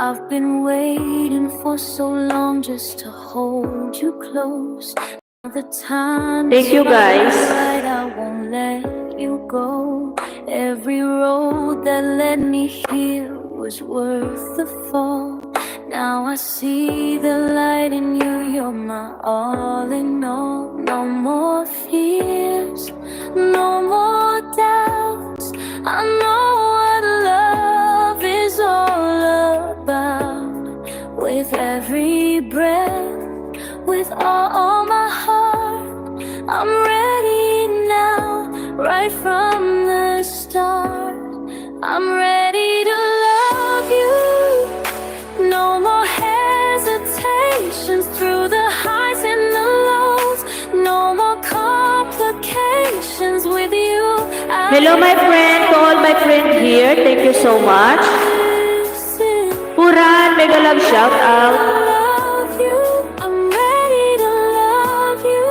I've been waiting for so long just to hold you close. The time Thank you, guys. right, I won't let you go. Every road that led me here was worth the fall. Now I see the light in you, you're my all in all. No more fears, no more doubts. I know what love is all about. With every breath, with all my heart, I'm ready now, right from the start. I'm ready to love you. No more hesitations, through the highs and the lows. No more complications with you. Hello, my friend. To all my friends here, thank you so much. Puran, mega love shout out. I'm ready to love you.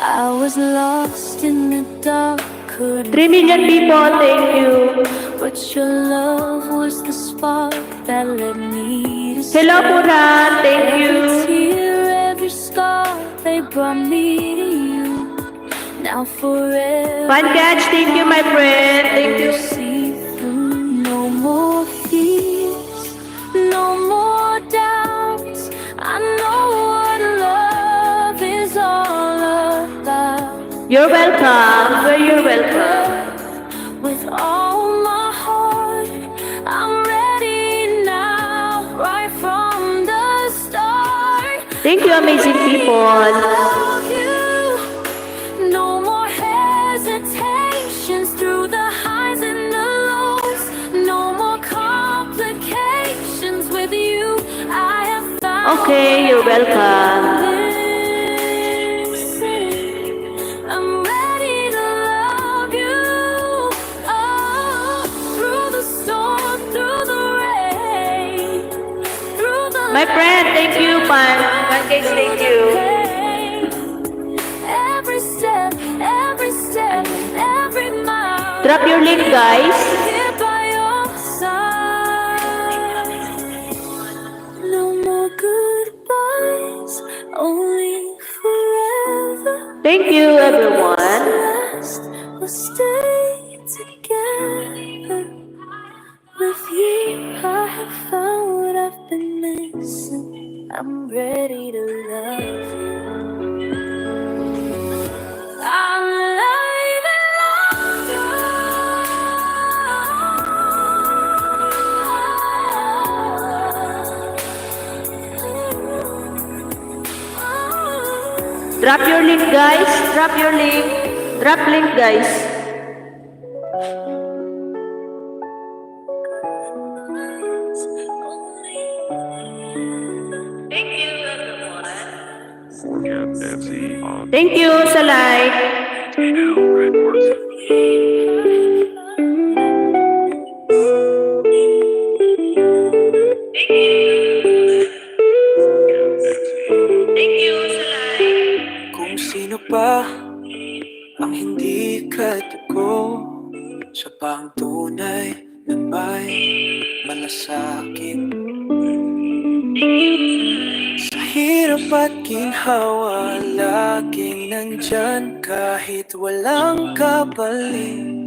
I was lost in the dark, 3 million people, thank you. but your love was the spark that led me to Hello, Puran, thank you. Every tear, every scar, they brought me to you. Now forever, Pankaj, thank you, my friend. Thank you. see through. No more fears, no more doubts. I know what love is all about. You're welcome. You're welcome. With all my heart, I'm ready now, right from the start. Thank you, amazing people. Love you. No more hesitations, through the highs and the lows. No more complications with you. I have found. Okay, you're welcome. I'm ready to love you. Oh, through the storm, through the rain, through the My friend, thank you, Pankaj, thank you. every step, every mile. Drop your link, guys. Here by your side. No more goodbyes, only forever. Thank you, everyone. We'll stay together. With you, I have found what I've been missing. I'm ready to love you. I'm alive and longer. Drop your link, guys. Drop your link. Drop link, guys. Thank you, everyone. Thank you sa like. Kung sino pa ang hindi katuko, siya pa ang tunay na may malasakit. Sa hirap at ginhawa, laging nandyan kahit walang kapalit.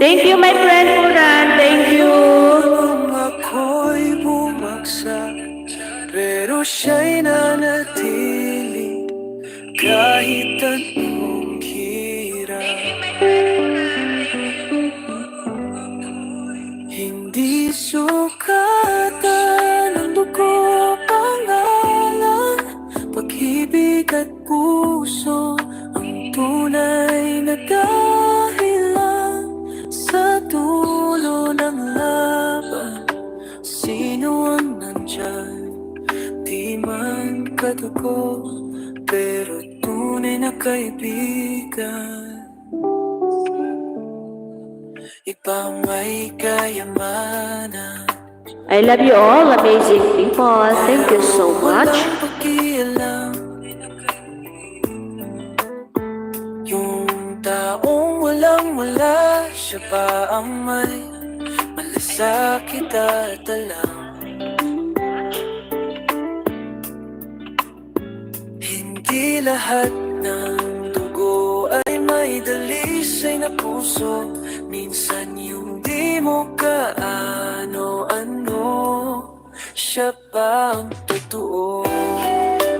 Thank you, my friend Puran. Thank you. Nung ako'y bumagsak, pero siya'y nanatili kahit anong hirap. Hindi sukatan ng dugo, pangalan, pag-ibig at puso ang tunay na dahilan sa dulo ng laban. Sino ang nandyan? Di man katuko, pero tunay na kaibigan. Iba may kayamanan, I love you all, amazing people. Thank you so much. walang pakialam. Yung taong walang wala, siya pa ang may malasakit at alam. Hindi lahat ng dugo ay may dalisay na puso. Minsan yung di mo kaano-ano, siya pa ang totoo.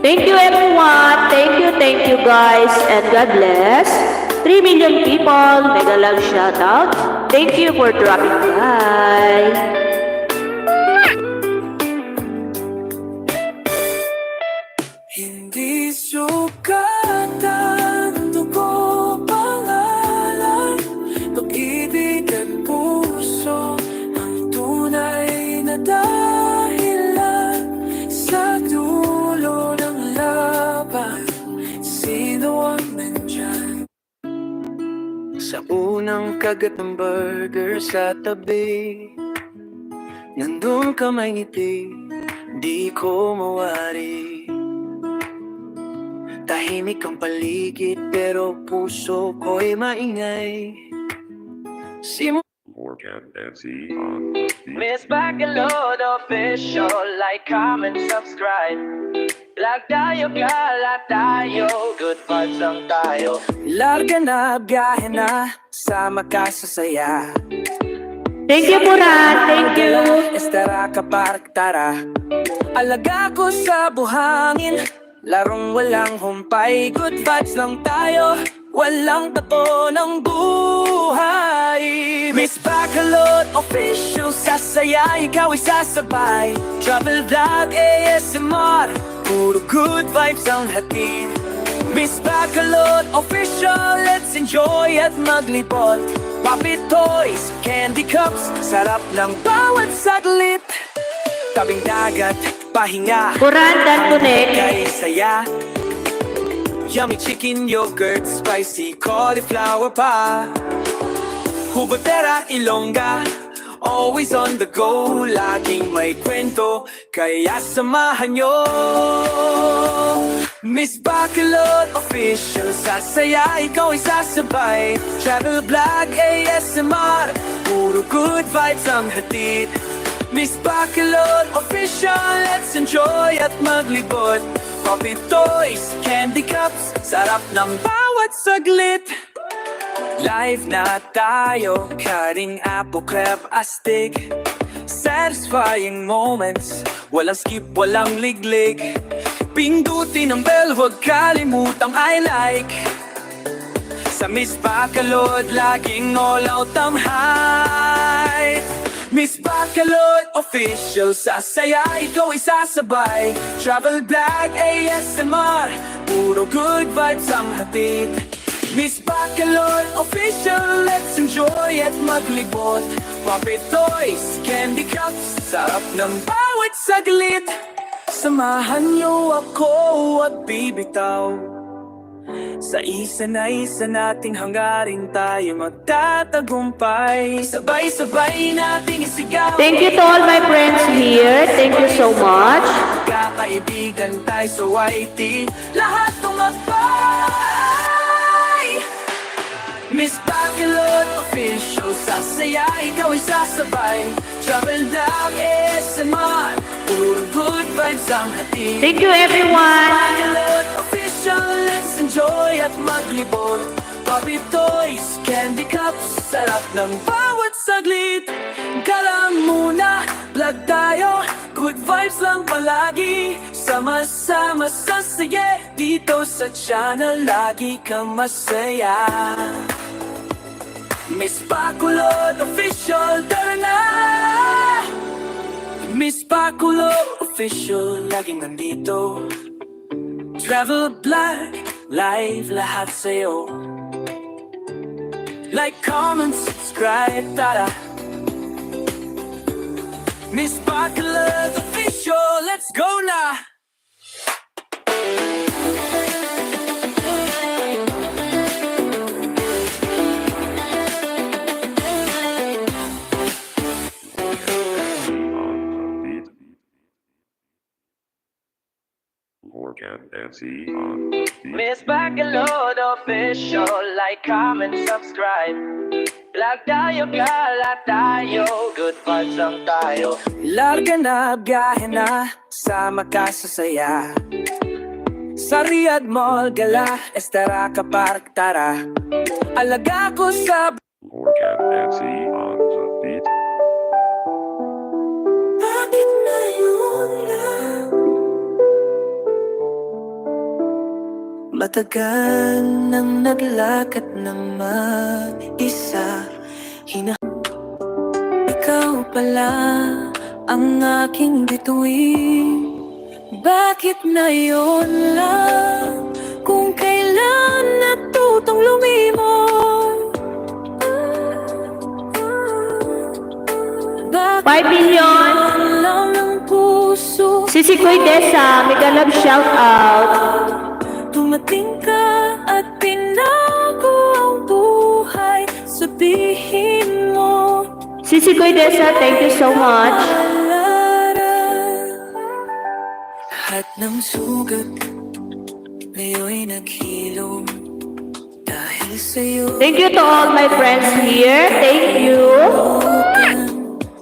Thank you everyone. Thank you guys. And God bless. 3 million people. Mega love shout out. Thank you for dropping by. Hindi sukat ang dugo, pangalan, pag-ibig at puso ang tunay na dahilan sa dulo ng laban. Sino ang nandyan? Sa unang kagat ng burger sa tabi, nandun ka may ngiti, di ko mawari. Tahimik ang paligid pero puso ko'y maingay. MS.BACOLOD official, like, comment, subscribe. Lag tayo, gala tayo, good vibes lang tayo. Larga na, biyahe na, sama ka sa saya. Thank you Puran. Thank you. Estara ka park, tara. Alaga ko sa buhangin, larong walang humpay, good vibes lang tayo, walang tapo ng buhay. MS.BACOLOD official, sasaya, ikaw ay sasabay. Travel vlog, ASMR, puro good vibes ang hatid. MS.BACOLOD official, let's enjoy at maglibot. Puppet toys, candy cups, sarap ng bawat saglit. Tabing dagat, pahinga, Puran dan Connect. kay saya. Yummy chicken yogurt, spicy cauliflower pa. Hubatera, Ilongga, always on the go. Laging may kwento, kaya samahan nyo. MS.BACOLOD official, sasaya, ikaw ay sasabay. Travel vlog, ASMR, puro good vibes ang hatid. MS.BACOLOD official, let's enjoy at maglibot. Puppet toys, candy cups, sarap ng bawat saglit. Live na tayo, cutting apple, crab, astig. Satisfying moments, walang skip, walang liglig. Pindutin ang bell, huwag kalimutang I like. Sa MS.BACOLOD, laging all out ang hype. MS.BACOLOD official, sasaya, ikaw ay sasabay. Travel vlog, ASMR, puro good vibes ang hatid. MS.BACOLOD official, let's enjoy at maglibot. Puppet toys, candy cups, sarap ng bawat saglit. Samahan niyo ako at bibitaw. Sa isa na isa nating hangarin tayo magtatagumpay. Sabay-sabay nating isigaw. Thank you to all my friends here. Thank you so much. Kakaibigan tayo sa YT, lahat tumagpay. MS.BACOLOD official, sasaya, ikaw ay sasabay. Travel vlog, ASMR, puro good vibes ang hatid. Thank you everyone. MS.BACOLOD official, let's enjoy at maglibot. Puppet toys, candy cups, sarap ng bawat saglit. Kalang muna, vlog tayo, good vibes lang palagi. Sama-sama sa sige, dito sa channel, lagi kang masaya. MS.BACOLOD official, tara na! MS.BACOLOD official, laging nandito. Travel vlog, live lahat sa'yo. Like, comment, subscribe, tara. MS.BACOLOD official, let's go na! MS.BACOLOD official, like, comment, subscribe. Lag tayo, kalat tayo, good vibes ang tayo. Larga na, biyahe na, sama ka sa saya. Sa Riyadh Mall, gala, estara ka park, tara. Alaga ko sa bakit na yun lang? Matagal nang naglakad ng mag-isa. Ikaw pala ang aking bituin. Bakit na yun lang? Kung kailan natutong lumimot. 5 million. Lang ng puso. Sisi Koy Desa, mega love shout out. Dumating ka at pinago ang buhay. Sabihin mo Sisi Koy Desa, thank you so much. lahat ng sugat ngayon'y naghilom dahil sa'yo. Thank you to all my friends here. Thank you.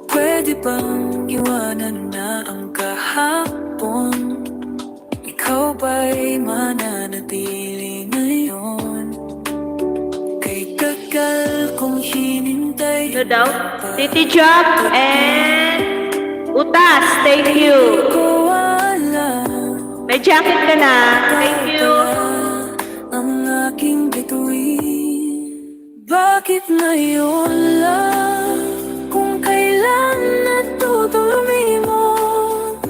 Pwede bang iwanan na ang kahapon? Ikaw ba'y mananatili ngayon? Kay tagal kong hinintay. No doubt. Titi Jack and Utas, thank you. Ko alam May jacket ka na. Thank you. ang aking bituin. Bakit ngayon lang? Kung kailan natutong lumimot.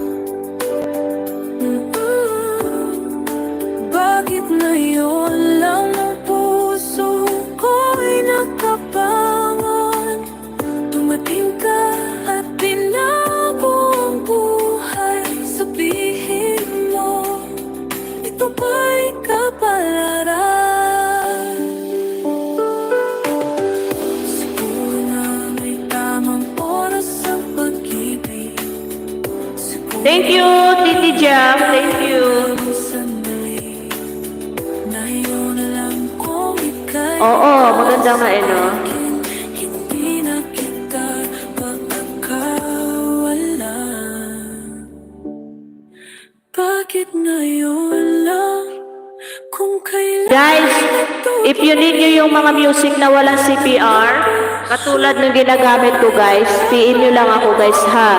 Bakit ngayon lang ang puso ko'y nakabangon? Dumating ka at binago ang buhay. Sabihin mo, ito ba'y kapalaran? Siguro na may tamang oras ang pag-ibig. Siguro Thank you, Titi Jack. Thank you. ang sandali na yun alam kong ika'y Oo, maganda nga eh, no? hindi na kita pagkakawalan. Bakit ngayon lang? Kung kailan Guys, if you need nyo yung mga music na walang CPR, katulad ng ginagamit ko guys, PM nyo lang ako guys ha.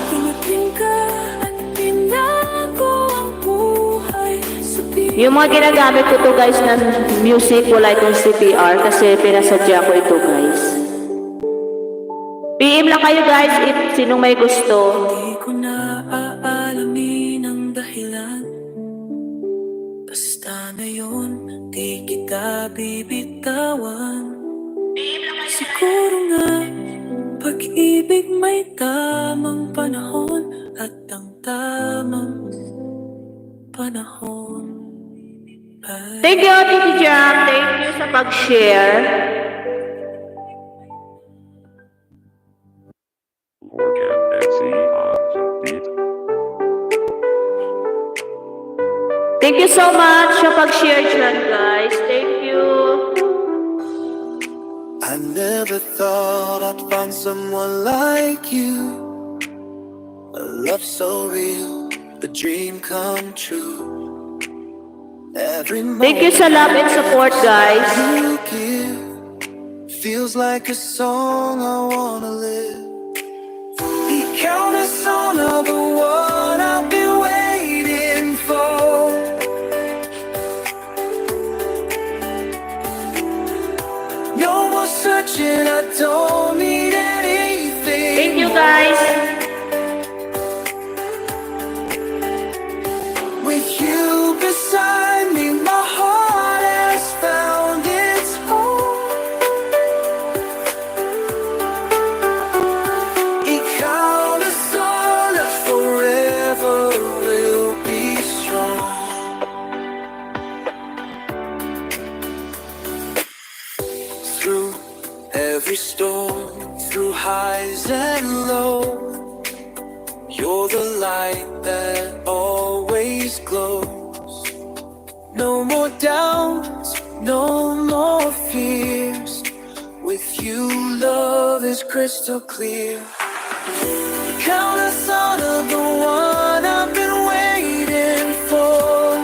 dumating ka at pinago ang buhay. Sabihin Yung mga ginagamit ko to guys na music, wala itong CPR kasi pinasadya ko ito guys. PM lang kayo guys if sinong may gusto. di ko na aalamin ang dahilan. Basta ngayon, di kita bibitawan. Siguro nga, pag-ibig may tamang panahon at ang tamang panahon ay Thank you, Titi Jam. Thank you sa pag-share. Thank you so much sa pag-share dyan, guys. Thank you. I never thought I'd find someone like you. A love so real, a dream come true. Every Thank you sa love and support, guys. you give feels like a song I wanna live. Ikaw na sana the one I've been waiting for. No more searching, I don't need anything. Thank you, guys. With you beside me, my heart has found its home. Ikaw na sana forever will be strong. Through every storm, through highs and lows, you're the light that always always glows. No more doubts, no more fears. With you, love is crystal clear. Count us on of the one I've been waiting for.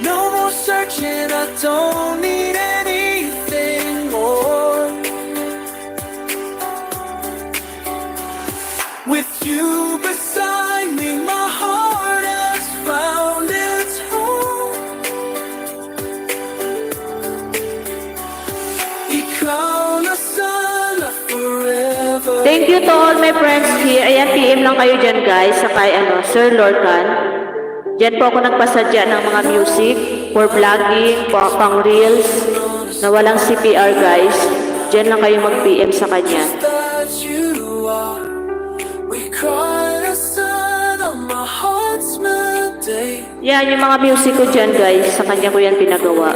No more searching, I don't need anything more. With you beside me, my heart has found its home. Ikaw na sana forever. Thank you to all my friends here. Ayan, PM lang kayo dyan guys, sa kay Sir Lorcan. Diyan po ako nagpasadya ng mga music for vlogging, pang reels, na walang CPR guys. Diyan lang kayo mag-PM sa kanya. That you are. We cry the sun on my heart's day. Yan, yung mga music ko dyan guys, sa kanya ko yan pinagawa.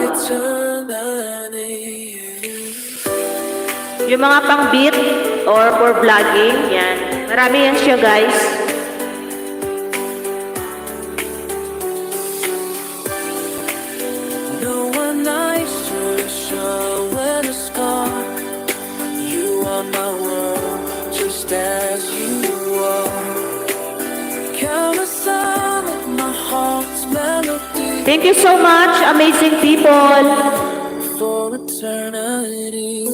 Yung mga pang beat or for vlogging, yan. Marami yan siya guys. No one nice to show when it's gone. You are my world, just as you are. Count the sound of my heart's melody Thank you so much, amazing people. for eternity.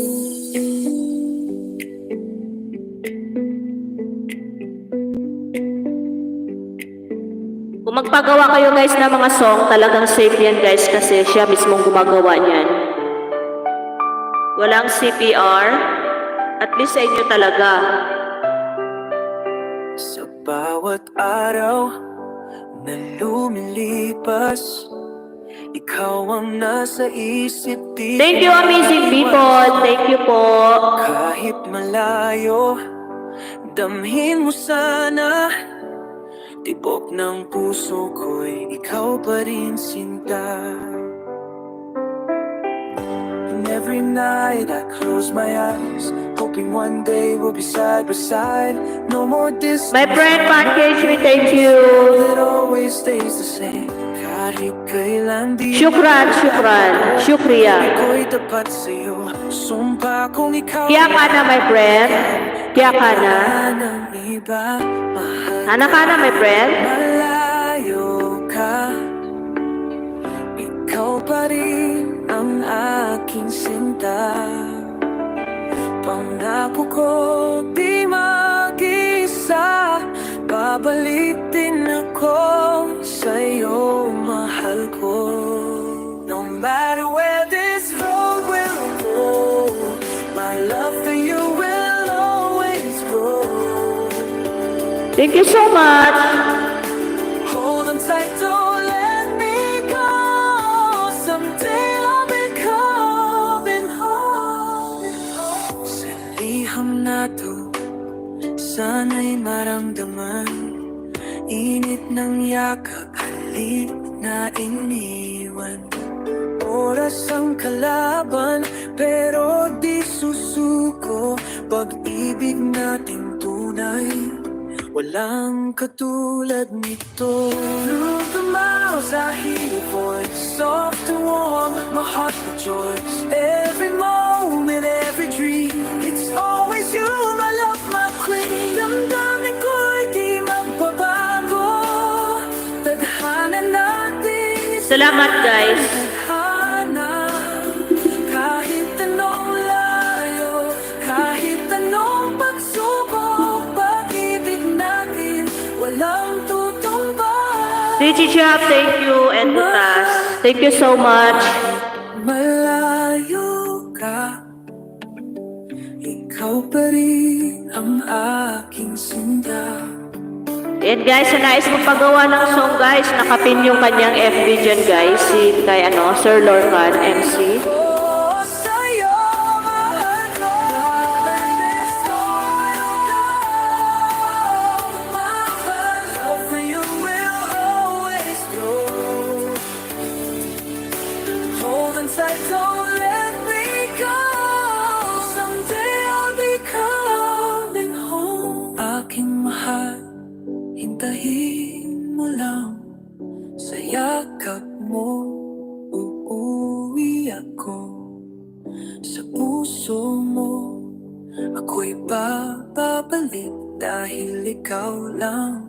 Kung magpagawa kayo guys ng mga song, talagang safe yan guys kasi siya mismong gumagawa niyan. Walang CPR, at least sa inyo talaga. Sa bawat araw na lumilipas, ikaw ang nasa isip di. Thank you amazing people, thank you po. Kahit malayo, damhin mo sana. Tibok ng puso ko'y ikaw pa rin sinta. And every night I close my eyes, hoping one day we'll be side by side. No more distance, My friend Package, we thank you. it always stays the same. Kahit kailan di Shukran, shukriya. ako'y tapat sa'yo. Sumpa kong ikaw Kaya ka na my friend, kaya ka na. ng iba. Mahal Anak ka na my friend. malayo ka, ikaw pa rin ang aking sinta. Pangako ko di mag-isa, babalik din ako sa'yo, mahal ko. No matter where this road will go, my love for you will always grow. Thank you so much. Hold on tight, don't let me go. Someday I'll be coming home. Sa liham na to, sana'y maramdaman. Init ng yakap, halik na iniwan. Oras ang kalaban, pero di susuko. Pag-ibig natin tunay, walang katulad nito. Through the miles I hear your voice, soft and warm, my heart rejoices. Every moment, every dream, it's always you, my love, my queen. Damdamin ko'y di magbabago. Tadhana natin, Salamat guys. tadhana. Kahit anong layo, kahit anong pagsubok, pag-ibig natin walang tutumbas. Richie Chap, thank you. And Butas, thank you so much. Malayo ka, ikaw pa rin ang aking sinta. And guys, sa nais magpagawa ng song guys, nakapin yung kanyang FB dyan guys, si kay Sir Lorcan MC. Oh, sa'yo, mahal ko. My love for you will always grow. Hold on tight, don't let me go. Someday I'll be coming home. Aking mahal, hintahin mo lang. Sa yakap mo, uuwi ako. Sa puso mo, ako'y babalik. Dahil ikaw lang,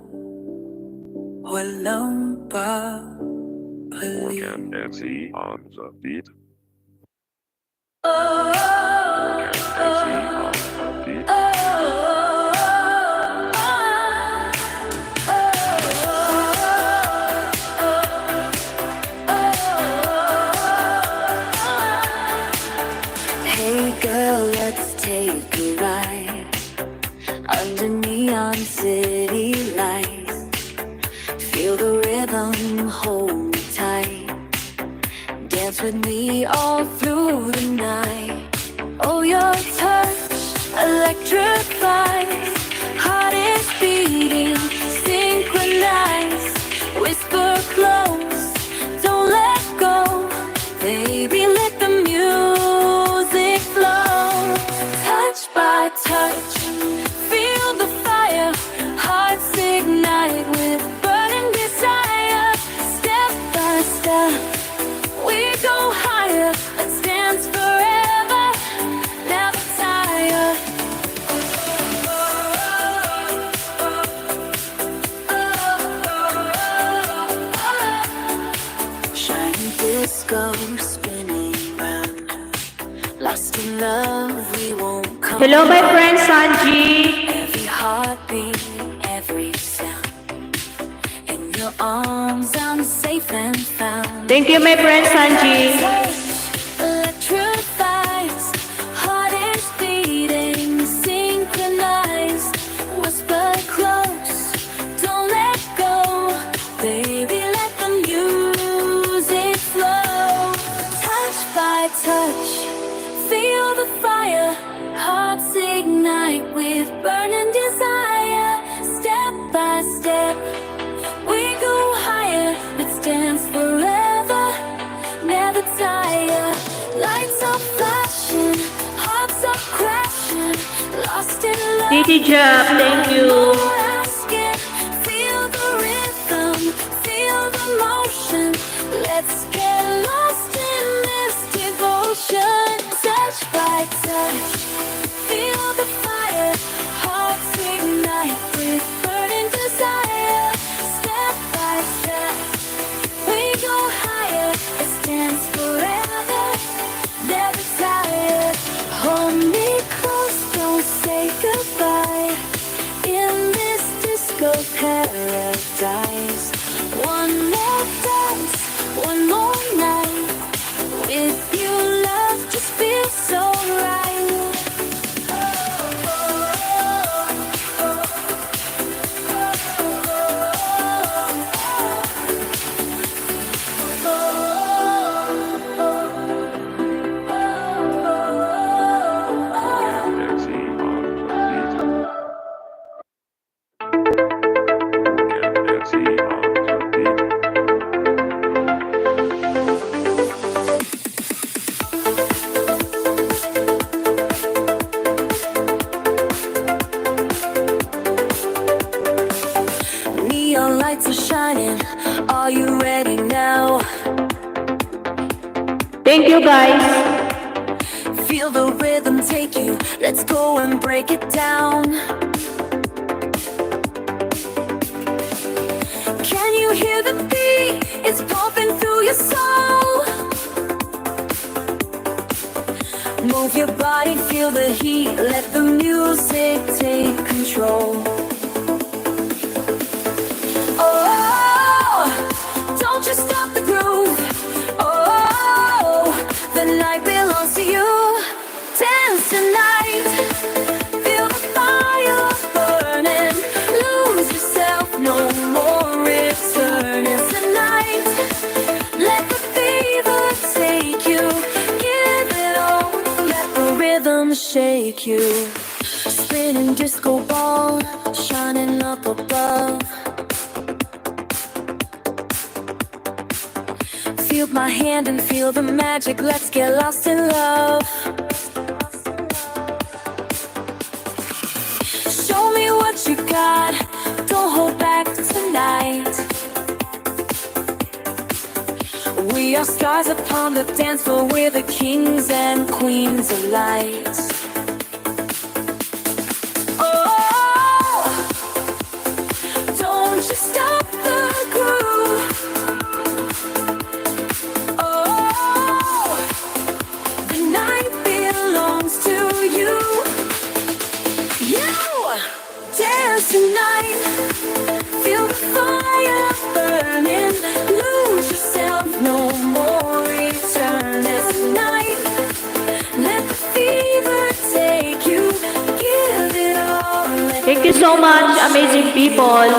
walang papalit. MC on the beat. Oh, MC on the beat. Hey girl, let's take a ride under neon city lights. Feel the rhythm, hold me tight. Dance with me all through the night. Oh, your touch electrifies. Heart is beating, synchronized. Whisper close, don't let go. Baby, let the music flow. Touch by touch, feel the fire. Hearts ignite with burning desire. Step by step, we go higher. Let's dance forever, never tire. Shining disco spinning round. Lost in love, we won't come. Hello my friend Sanji. Every heartbeat, every sound. In your arms, I'm safe and found. Thank you my friend Sanji. Electrifies, heart is beating, synchronized. Whisper close, don't let go. Baby, let the music flow. Touch by touch, feel the fire. Hearts ignite with burning desire. Step by step, we go higher. Let's dance forever, never tire. Lights are flashing, hearts are crashing. Lost in love. Titi Jab, thank you. No asking, feel the rhythm, feel the motion. Let's get lost in this devotion. Touch by touch, feel the fire. Hearts ignite with burning desire. Step by step, we go higher. Let's dance forever, never tired. Hold me close, don't say goodbye. In this disco paradise, one more dance, one more night. With you, love just feels so right. MC on the beat. MC on the beat. Neon lights are shining. Are you ready now? Thank you guys. Feel the rhythm take you. Let's go and break it down. Can you hear the beat? It's pumping through your soul. Move your body, feel the heat. Let the music take control. Oh, don't you stop the groove. Oh, the night belongs to you. Dance tonight, feel the fire burning. Lose yourself, no more returning. Tonight, let the fever take you. Give it all, let the rhythm shake you. Spinning disco ball, shining up above. Feel my hand and feel the magic. Let's get lost in love. Show me what you God, don't hold back tonight. We are stars upon the dance floor, we're the kings and queens of light. Oh, don't you stop the groove. Oh, the night belongs to you. You dance tonight, feel the fire burning, lose yourself, no more return this night. Let the fever take you, give it all. Thank you so much, amazing people.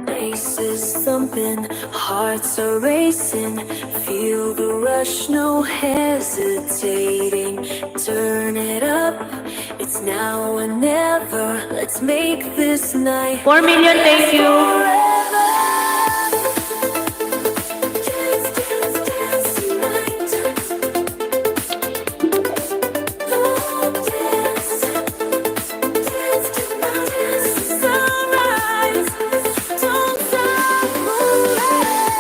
Faces thumping, hearts are racing. Feel the rush, no hesitating. Turn it up, it's now or never. Let's make this night 4 million, thank you. forever. Dance, dance, dance tonight. Oh, dance, dance tonight. Sunrise, don't stop moving.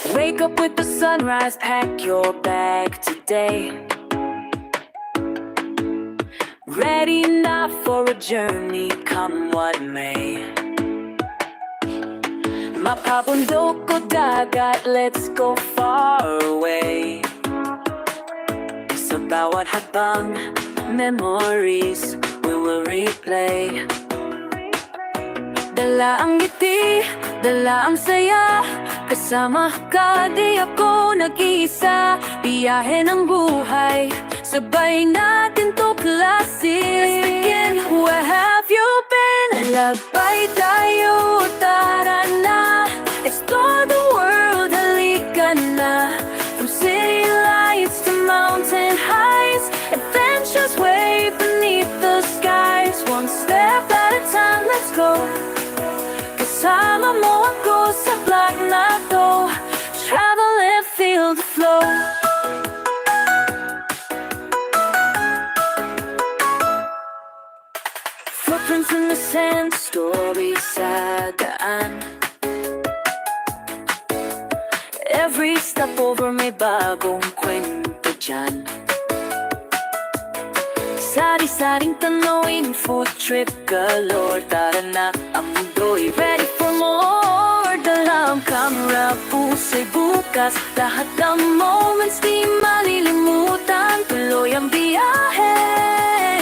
Wake up with the sunrise, pack your bag today. Ready now for a journey, come what may. Mapabundok o dagat, let's go far away. Sa bawat habang, memories we will replay. Dala ang ngiti, dala ang saya. Kasama ka, di ako nag-iisa. Biyahe ng buhay, sabay natin to klase. Let's begin, where have you been? Labay tayo, tara na. Explore the world, halika na. From city lights to mountain heights, adventures way beneath the skies. One step at a time, let's go. Kasama mo ako sa vlog na to. Travel and feel the flow. Footprints in the sand, stories sa daan. Every step over may bagong kwento dyan. Sari-saring tanawin, food trip galore. Tara na, ang mundo'y ready for more. Dala ang camera, pusay bukas. Lahat ng moments di malilimutan. Tuloy ang biyahe,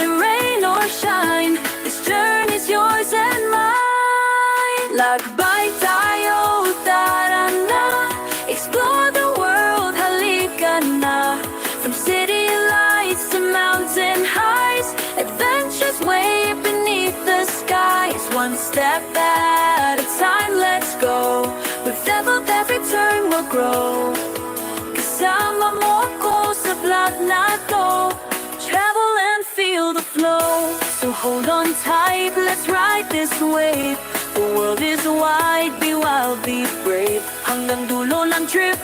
rain or shine. This journey's yours and mine. Lagbay tayo, tara na. Explore the world, halika na. From city lights to mountain heights, adventures way beneath the skies. One step at a time, let's go. With leveled every turn we'll grow. Kasama mo ako sa vlog na to. Travel and feel the flow. So hold on tight, let's ride this wave. The world is wide, be wild, be brave. Hanggang dulo ng trip,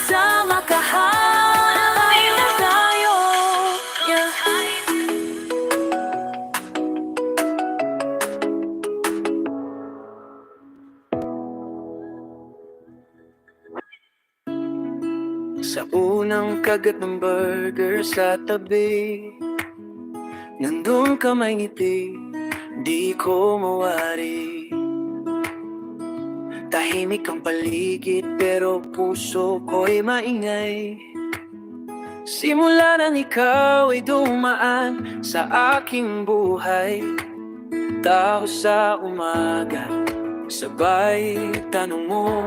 sama ka tayo. Yeah. Sa unang kagat ng burger sa tabi, nandun ka may ngiti, di ko mawari. Tahimik ang paligid pero puso ko'y maingay. Simula nang ikaw ay dumaan sa aking buhay, tao sa umaga, sabay tanong mo,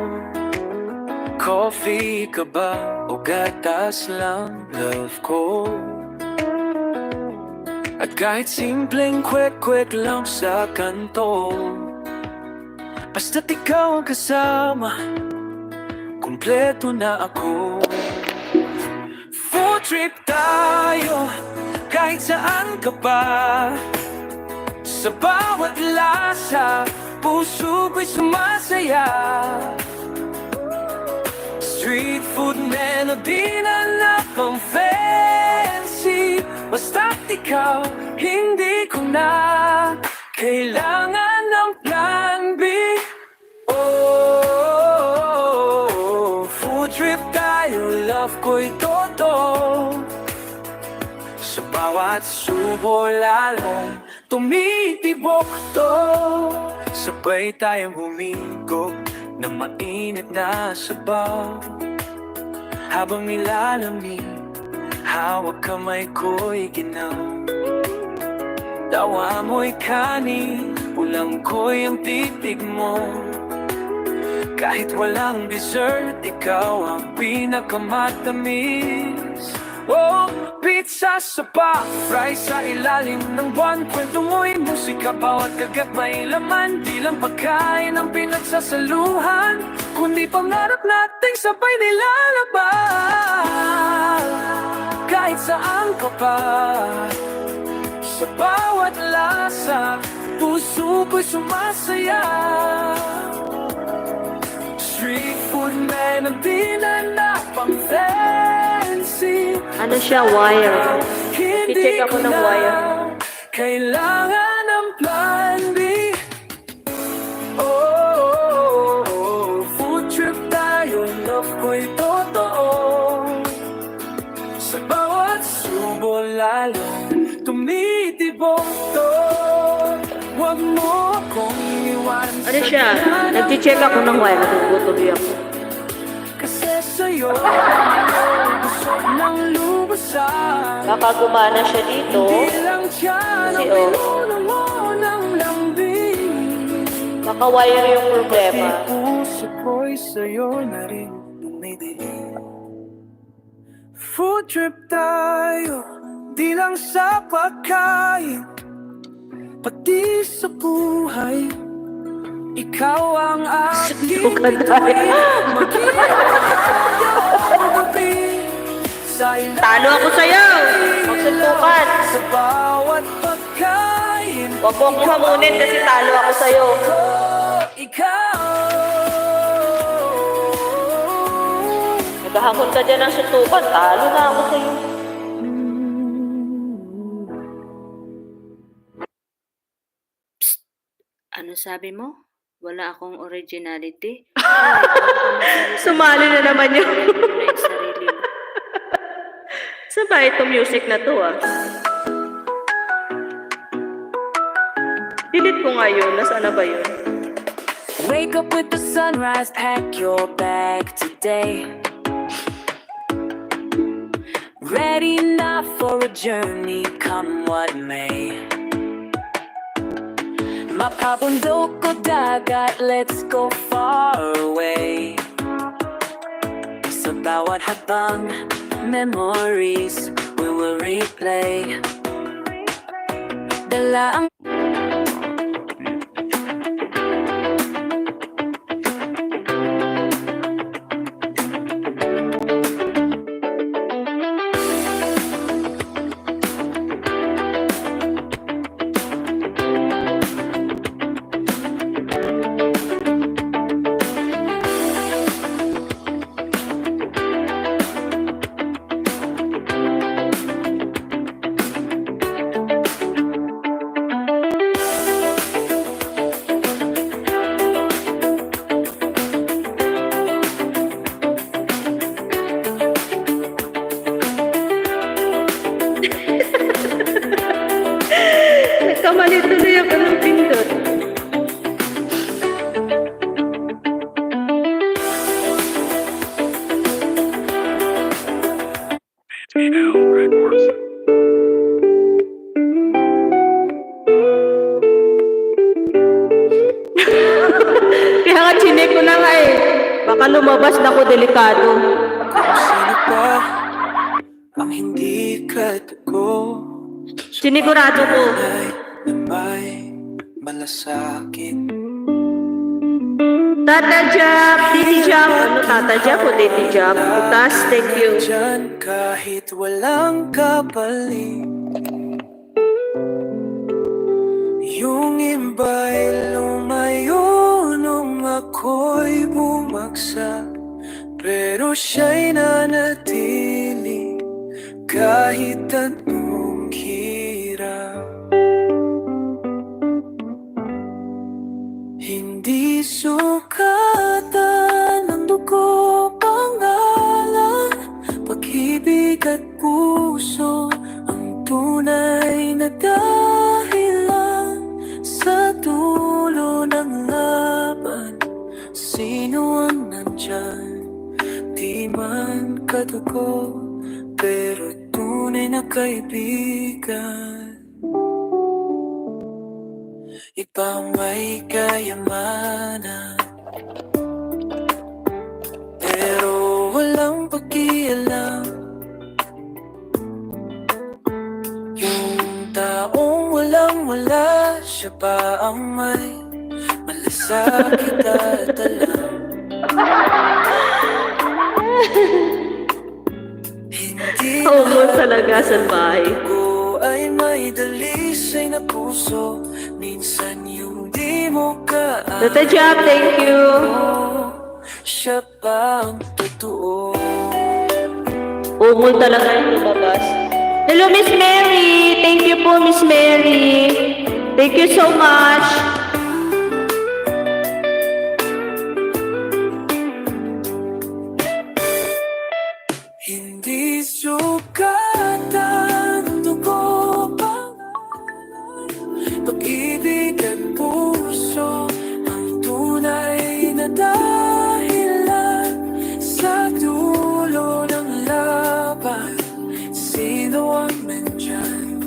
coffee ka ba o gatas lang, love ko? At kahit simpleng kwek-kwek lang sa kanto, basta't ikaw ang kasama, kumpleto na ako. Food trip tayo, kahit saan ka pa. Sa bawat lasa, puso ko'y sumasaya. Street food melody na napang fancy, basta't ikaw, hindi ko na kailangan ng plan B. Oh, food trip tayo, love ko'y totoo. Sa bawat subo lalong tumitibok to. Sabay tayong humigop na mainit na sabaw. Habang nilalamig, hawak kamay ko'y ginaw. Tawa mo'y kanin, ulam ko'y ang titig mo. Kahit walang dessert, ikaw ang pinakamatamis. Oh, pizza sa pa, fries sa ilalim ng buwan. Kwento mo'y musika, bawat kagat may laman. Di lang pagkain ang pinagsasaluhan, kundi pangarap nating sabay nilalaban. Kahit saan ka pa, sa bawat lasa, puso ko'y sumasaya. Street food melody na napang fancy. Ano siya, wire? I-check ako ng wire. Kailangan ng plan B. Oh, food trip tayo, love ko'y totoo. Sa bawat subo lalo tumitibok to. Huwag mo akong iwan. Ano siya? Nag-check ako ng wire. Natutuloy ako. Kasi sa'yo busog ng lubasan. Baka gumana siya dito. Hindi lang siya Kasi, ang pinuno mo ng lambing. Baka wire yung problema. Pati puso ko'y sa'yo na rin tumitingin. Food trip tayo, di lang sa pagkain, pati sa buhay. Ikaw ang aking Sukat tayo. Talo ako sa'yo! Magsuntukan! Sa bawat pagkain, Huwag mo akong hamunin kasi talo ako sa'yo. ikaw. Naghahamon ka dyan ng suntukan, talo na ako sa'yo. Ano sabi mo? Wala akong originality? Sumali na naman yun. Sarili mo. Saan ba itong music na to ah? Delete ko nga yun. Nasaan na ba yun? Wake up with the sunrise, pack your bag today. Ready now for a journey, come what may. Mapabundok o dagat, let's go far away. Sa bawat habang, memories we will replay. Dala ang BTL Records. Kaya nga chinek ko na nga eh. Baka lumabas na ko delikado. Sino pa ang hindi katuko? Sinigurado ko. Ay na may malasakit. Tata Jap, Titi Jap. Ano Tata Jap o Titi Jap? Utas, thank you. Diyan kahit walang kapalit. Yung iba'y lumayo nung ako'y bumagsak, pero siya'y nanatili kahit anong hirap. Hindi sukatan ng dugo, pangalan, pag-ibig at puso ang tunay na dahilan sa dulo ng laban. Sino ang nandyan? Di man katuko, pero tunay na kaibigan. Iba may kayamanan, pero walang pakialam. Yung taong walang-wala, siya pa ang may malasakit at alam. Hindi Oo, talaga sa bahay. ko ay may dalisay na puso. Minsan yung di mo Tata Jap, thank you. siya pa ang totoo. Umul talaga yung lumabas. Hello, Miss Mary. Thank you po, Miss Mary. Thank you so much. Hindi sukatan dugo, pangalan, pag-ibig at puso ang tunay na dahilan sa dulo ng laban. Sino ang nandyan?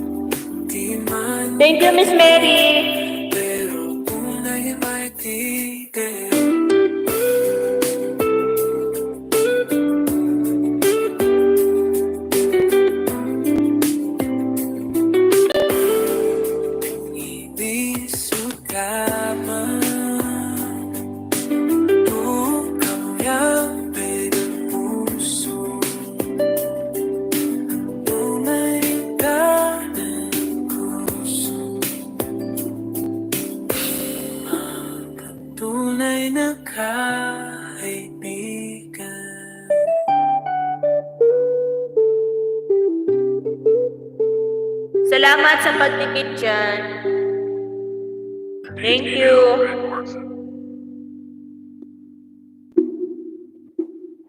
Di man Thank you, Miss Mary. pero tunay may tigil. Hindi sukatan bukang yapit ang puso. Tunay ka ng puso, tunay na kaibigan. Salamat sa pagtipid dyan. Thank you. Records.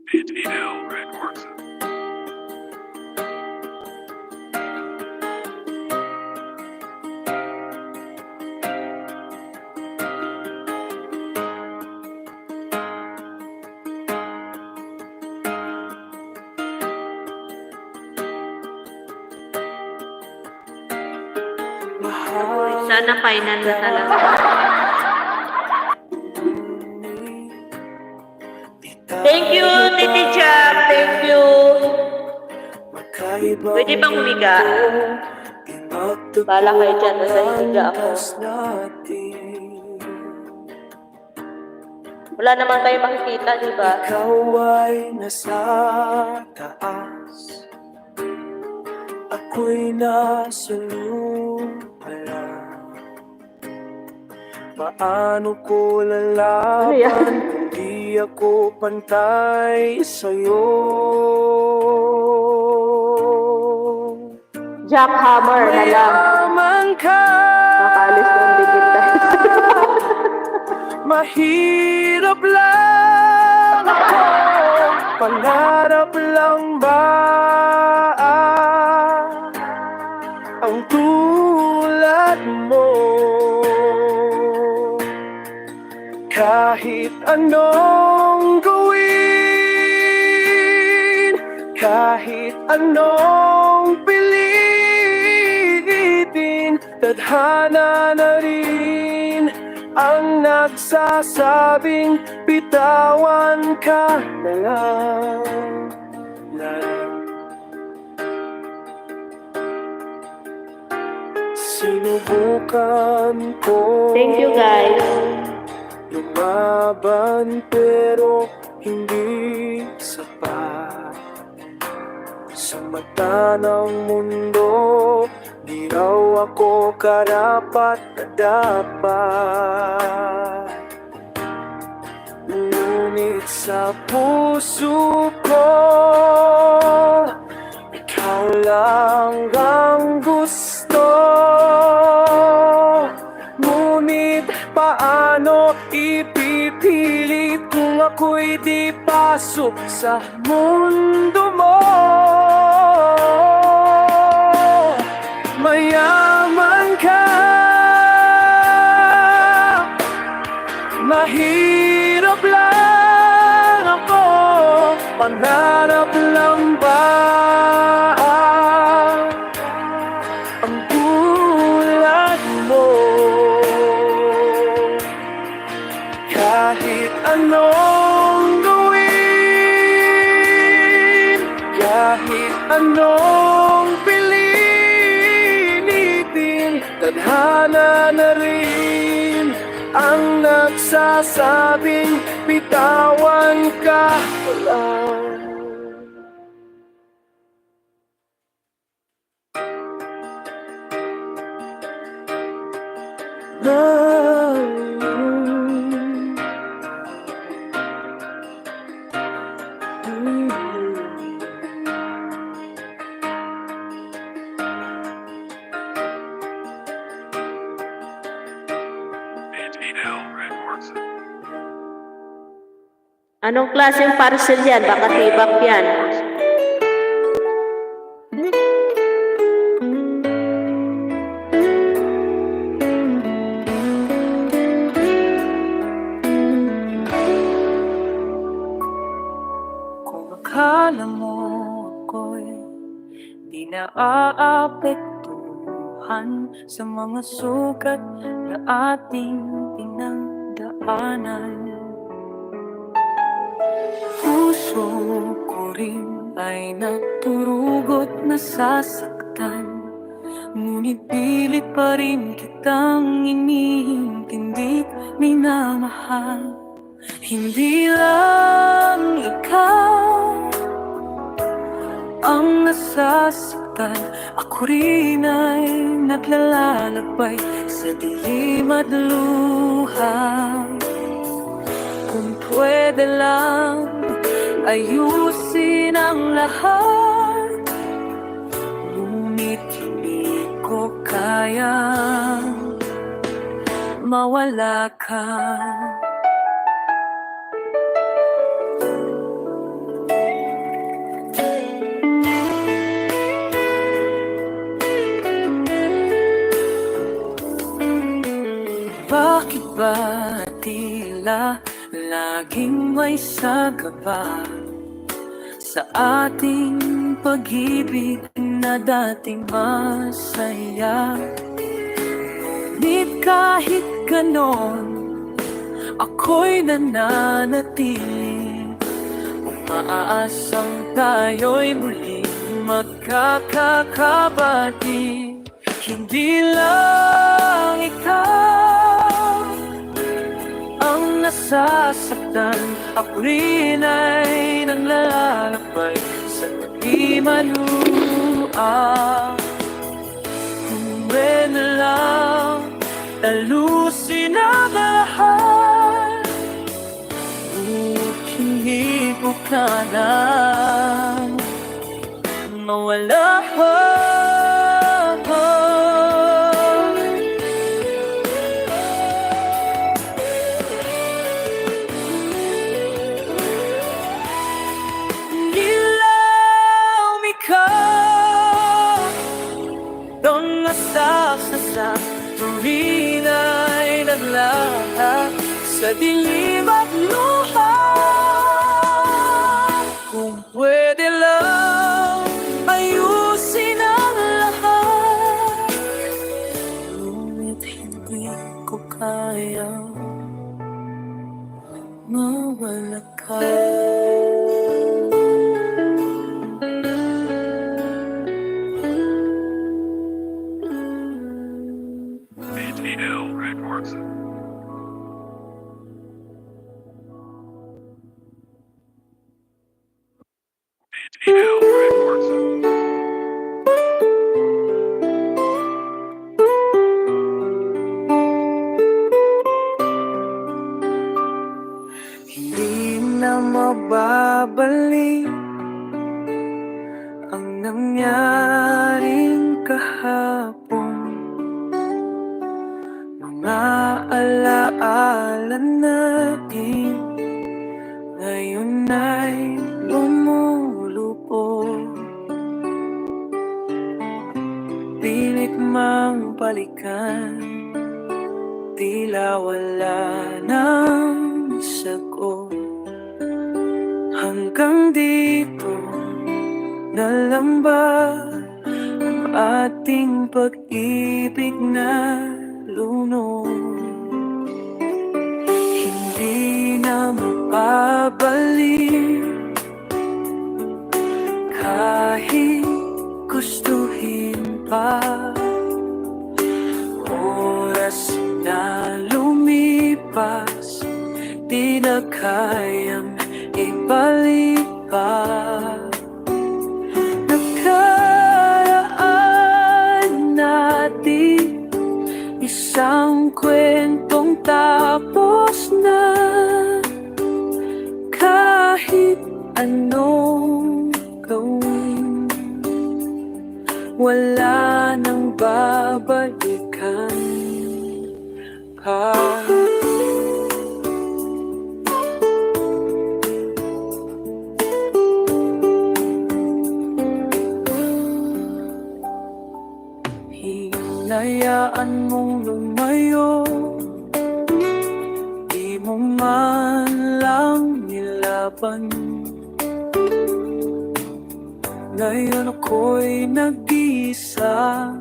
BTL Records. Sana final na talaga. Thank you, Titi Jap. Thank you. Pwede bang humiga? Bala kayo dyan, nasa higa ako. Wala naman kayo makikita, di ba? Ikaw ay nasa taas, ako'y nasa lupa lang. Paano ko Ano yan? lalaban kung di ako pantay sa'yo? Jackhammer na lang. Mayaman ka, Nakaalis ng bigit tayo. mahirap lang ako, pangarap lang ba ang tulad mo? Kahit anong gawin, kahit Kahit anong pilitin, tadhana na rin ang nagsasabing bitawan ka na lang. Sinubukan ko Thank you guys. lumaban pero hindi sapat. Sa mata ng mundo, di raw ako karapat na dapat. Ngunit sa puso ko, ikaw lang ang gusto. Ngunit paano ipipilit kung ako'y di pasok sa mundo mo? Mayaman ka, mahirap lang ako, pangarap lang ba ang tulad mo? Kahit anong gawin, kahit anong pilitin, tadhana na rin ang nagsasabing bitawan ka lang. Red works. Anong klaseng parcel yan? Baka tibak yan. Kung akala mo ako'y di naaapektuhan sa mga sugat na ating pinagdaanan, puso ko rin ay naturugot na sasaktan. Ngunit pilit pa rin kitang iniintindi, minamahal. Hindi lang ikaw ang nasasaktan, ako rin ay naglalalakbay sa dilim at luha. Kung pwede lang ayusin ang lahat, ngunit hindi ko kayang mawala ka. Bakit ba tila laging may sagaba sa ating pag-ibig na dating masaya? Ngunit kahit ganon, ako'y nananatili, umaasang tayo'y muling magkakakabati. Hindi lang ikaw ang nasasaktan, ako rin ay naglalakbay sa pag-imalua. Kung na lang talusin ang lahat, hindi ko kailangan mawala pa. Sa tuwing ay naglahat sa dilim at luha, kung pwede lang Networks. BTL Networks. Hindi na mababalik ang nangyaring kahapon. Mga alaala natin ngayon ay lumulupot. Pilit mang balikan, tila wala nang sagot. Hanggang dito na lang ba ang ating pag-ibig na lunod? Hindi na mababalik kahit gustuhin pa. Oras na lumipas, di na kayang ibalik pa. Nakaraan natin, isang kwentong tapos na. Kahit anong gawin, wala nang babalikan pa. Hinayaan mong lumayo, di mo man lang nilaban. Ngayon ako'y nag-iisa,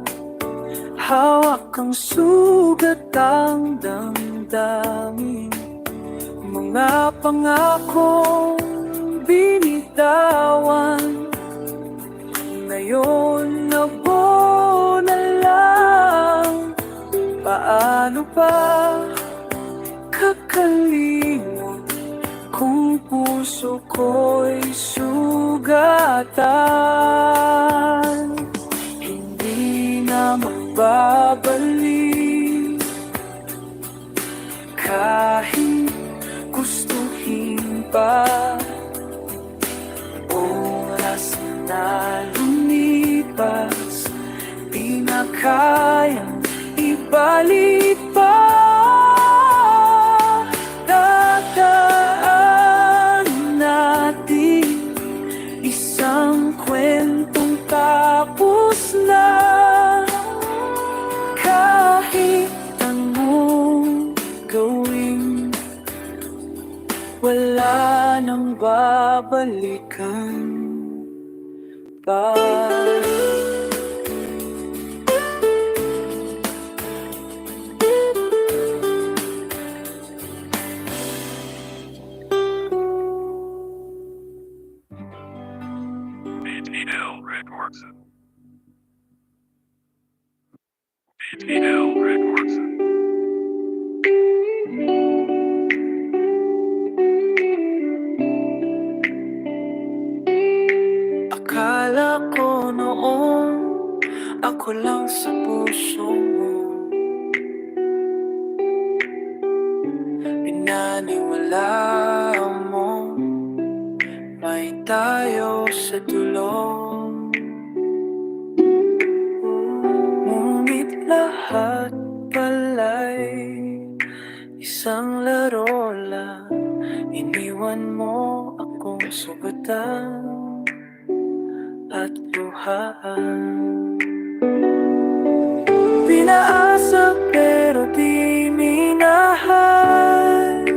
hawak ang sugat ang damdamin. Mga pangakong binitawan, ngayon nabuo na lang. Paano ba kakalimot kung puso ko'y sugatan? Hindi na magbabalik kahit gustuhin pa. Oras na lumipas, di na kayang ibalik pa. Dadaan natin isang kwentong tapos na. Kahit anong gawin, wala nang babalikan pa. BTL Networks. BTL Networks. Akala ko noon ako lang sa puso mo, pinaniwala mo may tayo sa dulo. Ngunit lahat pala'y isang laro lang. Iniwan mo akong sugatan at luhaan. Pinaasa pero di minahal,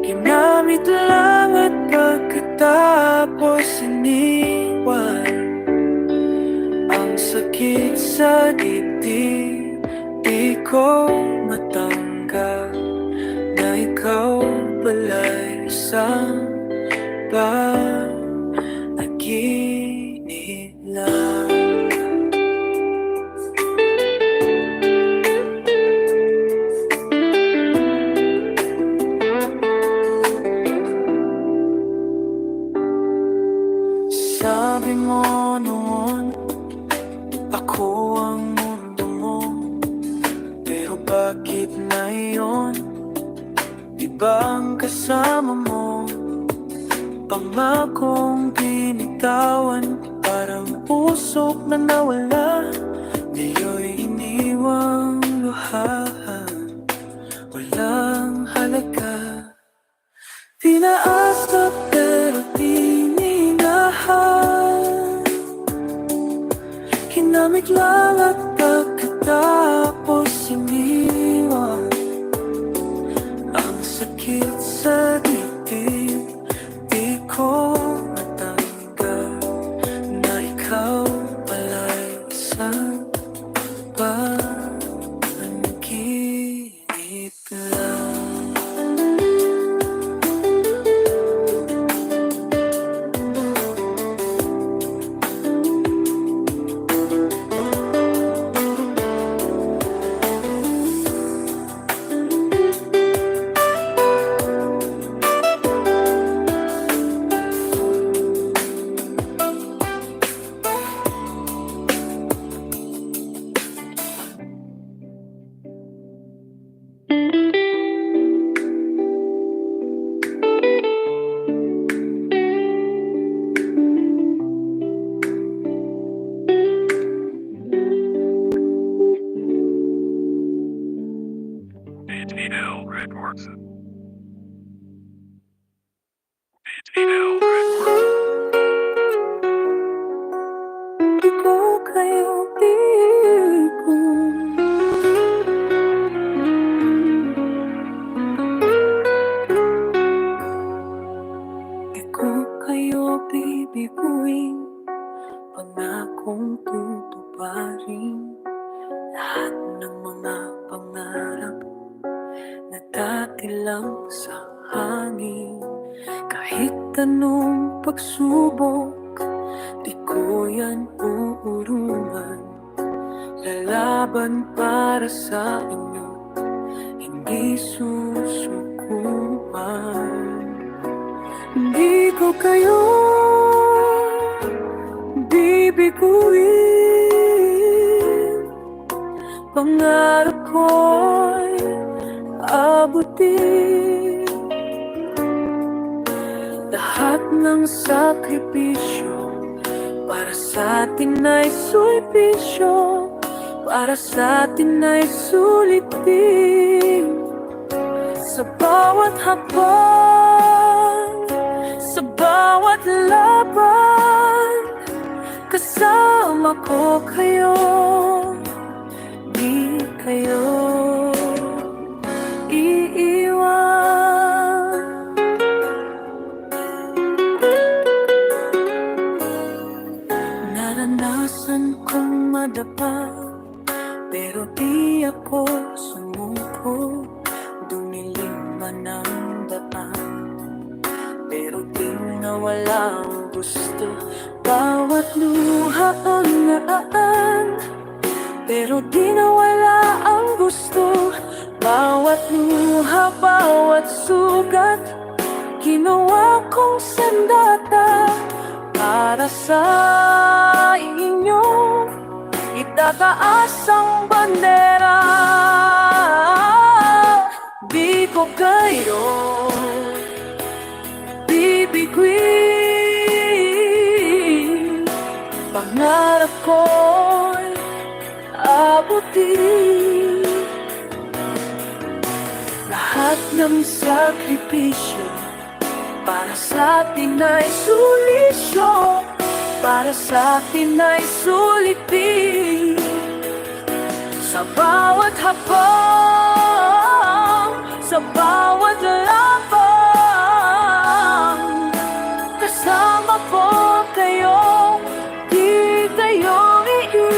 ginamit lang at pagkatapos iniwan. Ang sakit sa dibdib, di ko matanggap na ikaw pala'y isang panaginip lang. Sabi mo noon, ako ang mundo mo. Pero bakit ngayon, iba ang kasama mo? Pangakong binitawan, parang pusok na nawala. Ngayo'y iniwang luhahan, walang halaga. Pinaasa pero di minahan, hinamig lang at pagkatapos iniwan. Ang sakit sa dibdib, di ko matanggap na ikaw pala'y isang panaginip lang. BTL Records. BTL Records. Di ko kayo bibigyan, di ko kayo bibiguin. Pangakong tutuparin lahat ng mga pangarap na dati lang sa hangin. Kahit anong pagsubok, di ko yan uurungan. Lalaban para sa inyo, hindi susukuan. Hindi ko kayo bibiguin. Pangarap ko'y abutin. Lahat ng sakripisyo para sa atin ay sulpisyo, para sa atin ay sulitin. Sa bawat hakbang, sa bawat laban, kasama ko kayo, di kayo iiwan. Naranasan kong madapa, pero di ako sumuko. Dumilim man ang daan, pero di nawala ang gusto. Bawat luha ang naan, pero di nawala ang gusto. Bawat luha, bawat sugat, ginawa kong sandata para sa inyo. Itataas ang bandera, di ko kayo bibiguin. Pangarap ko'y abutin. Lahat ng sakripisyo para sa atin ay sulisyo, para sa atin ay sulitin. Sa bawat hakbang, sa bawat laban, kasama ko kayo, di kayo iiwan.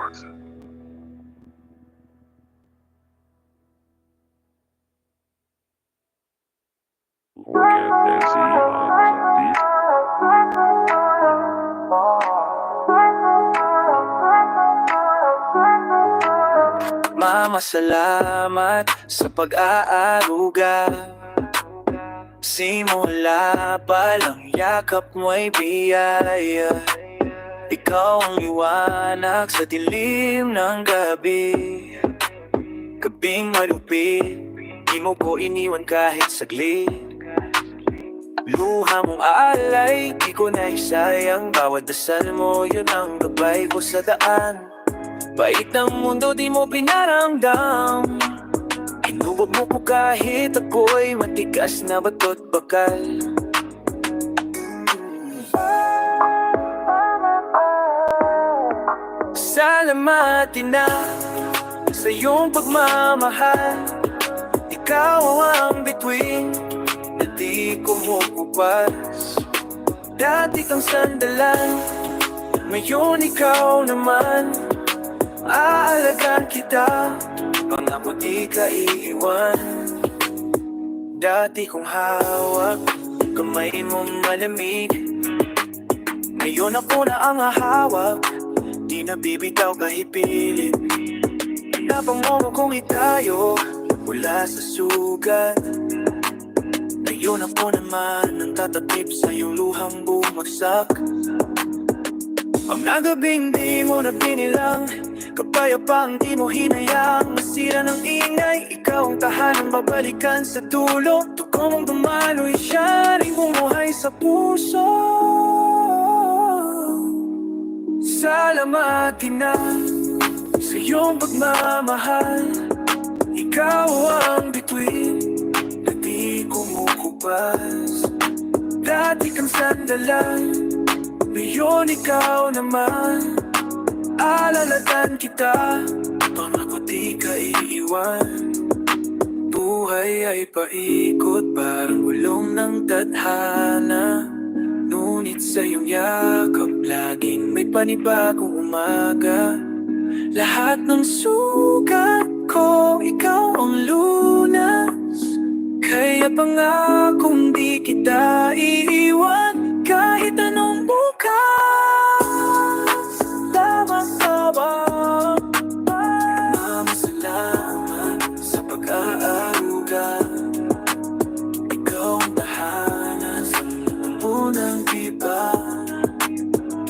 Records. Morgan Nancy on the beat. Mama, salamat sa pag-aaruga. Simula pa lang yakap mo'y biyaya. Ikaw ang liwanag sa dilim ng gabi. Gabing malupit, di mo ko iniwan kahit saglit. Luha mong aalay, di ko naisayang. Bawat dasal mo, yun ang gabay ko sa daan. Bait ng mundo, di mo pinaramdam. Inubog mo ko kahit ako'y matigas na bato't bakal. Salamatin na sa iyong pagmamahal. Ikaw ang bituin na di ko makupas. Dati kang sandalan, ngayon ikaw naman. Aalagaan kita, pangako di ka iiwan. Dati kong hawak, kamay mong malamig. Ngayon ako na ang hahawak, di na bibitaw kahit pilit. Napango kong itayo, mula sa sugat. Ngayon ako naman ang tatatip sa iyong luhang bumagsak. Ang nagabing di mo na binilang, kapayapang di mo hinayang masira ng ingay. Ikaw ang tahanang babalikan sa dulo. Tuko mong dumaloy siya, rin bumuhay sa puso. Salamatin na sa iyong pagmamahal. Ikaw ang bituin na di kumukupas. Dati kang sandalan, ngayon ikaw naman. Alalatan kita, pangako di ka iiwan. Buhay ay paikot, parang gulong ng tadhana. Ngunit sa iyong yakap, laging may panibagong umaga. Lahat ng sugat ko, ikaw ang lunas. Kaya pangakong di kita iiwan, kahit anong bukas. Tama-tama. Mama, salamat sa pag-aaruga. Ikaw ang tahanan sa unang iba.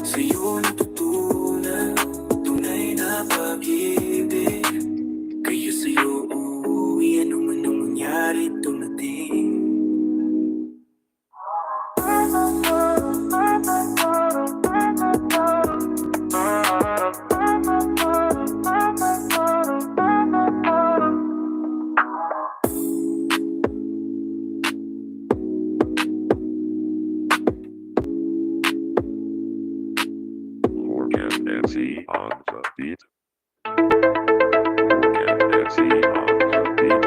Sa iyo natutunan tunay na pag-ibig. Kaya sa iyo uuwi, ano man ang mangyari dumating. Morgan Nancy on the beat. Morgan Nancy on the beat.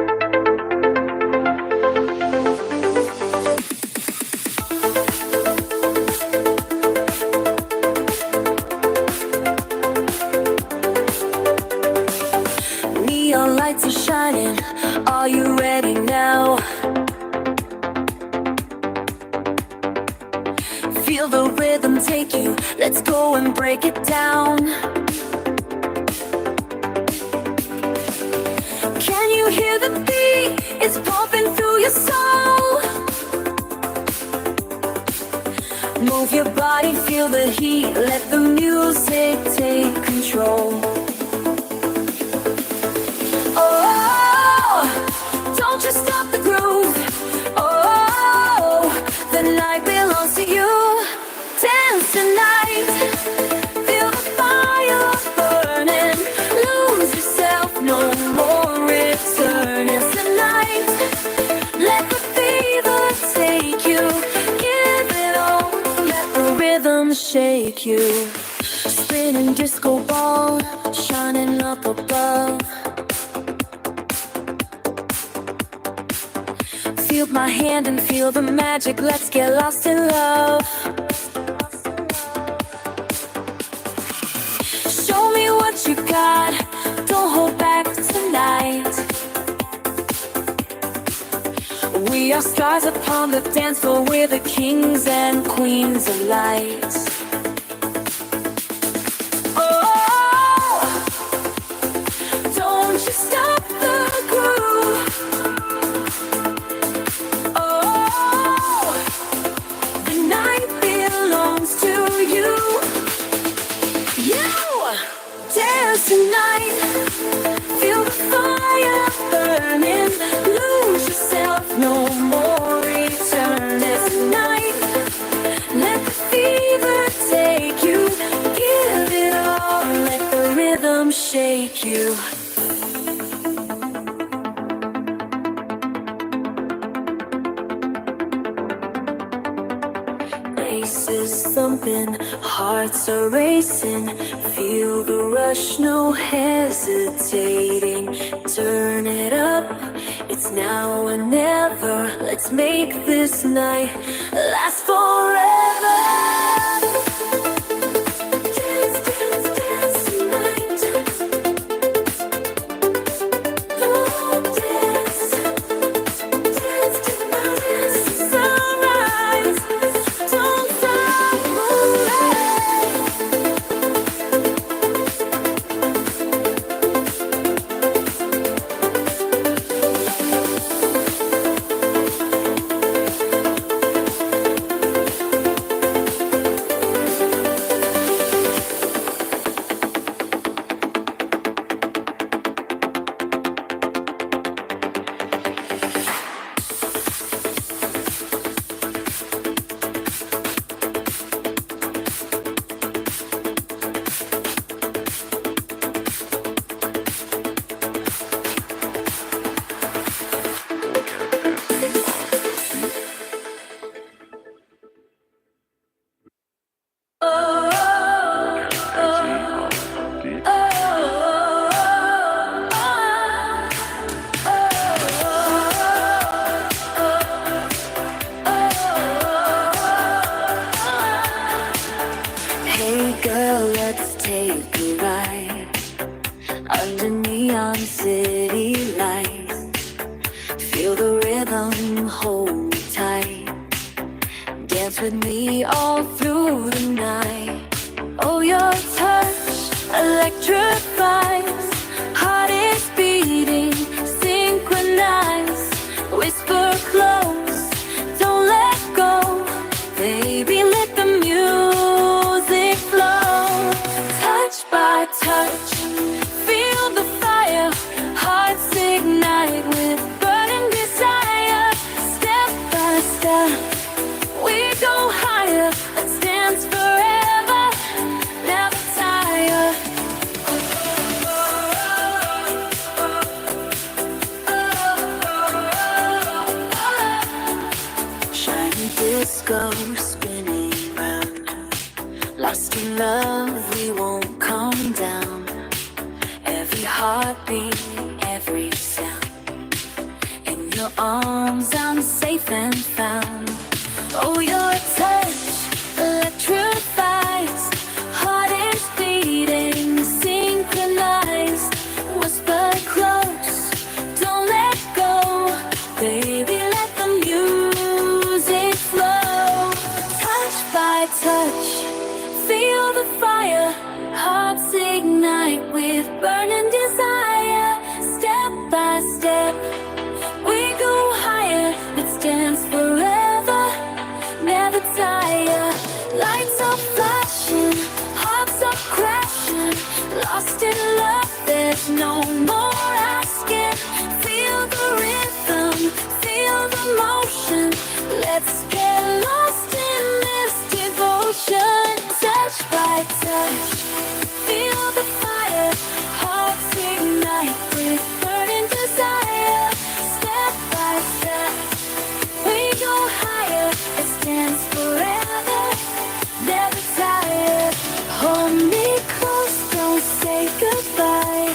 Neon lights are shining. Are you ready now? Feel the rhythm take you. Let's go and break it down. Can you hear the beat? It's pumping through your soul. Move your body, feel the heat. Let the music take control. Oh, don't just stop the groove. Oh, the night belongs to you. Dance tonight, feel the fire burning. Lose yourself, no more returning. Tonight, let the fever take you. Give it all, let the rhythm shake you. Spinning disco ball, shining up above. Feel my hand and feel the magic. Let's get lost in love. Show me what what you got. Don't hold back tonight. We are stars upon the dance floor. We're the kings and queens of light. Oh, don't you stop the groove. Oh, the night belongs to you. You dance tonight. Feel the fire burning. Lose yourself, no more return. It's night. Let the fever take you. Give it all. Let the rhythm shake you. Faces thumping, hearts are racing. Feel the rush, no hesitating. Turn it up, it's now or never. Let's make this night last forever. Dance, dance, dance tonight. Oh, dance, dance tonight. Sunrise. Don't stop moving. Hey girl, let's take a ride under neon city lights. Feel the rhythm, hold me tight. Dance with me all through the night. Oh, your touch electrifies. Heart is beating, synchronized. Whisper close, don't let go. Baby, let the music flow. Touch by touch, feel the fire. Hearts ignite with burning desire. Step by step, we go higher. Let's dance forever, never tire. Shiny disco spinning round. Lost in love, we won't calm down. Every heartbeat, every sound. In your arms, I'm safe and found. Oh, your touch electrifies. Heart is beating, synchronized. Whisper close, don't let go. Baby, let the music flow. Touch by touch, feel the fire. Hearts ignite with burning desire. Step by step, we go higher. Let's dance forever, never tire. Lights are flashing, hearts are crashing. Lost in love, there's no more asking. Feel the rhythm, feel the motion. Let's get lost in this devotion. Touch by touch, feel the fire. Hearts ignite with burning desire. Step by step, we go higher. Let's dance forever, never tired. Hold me close, don't say goodbye.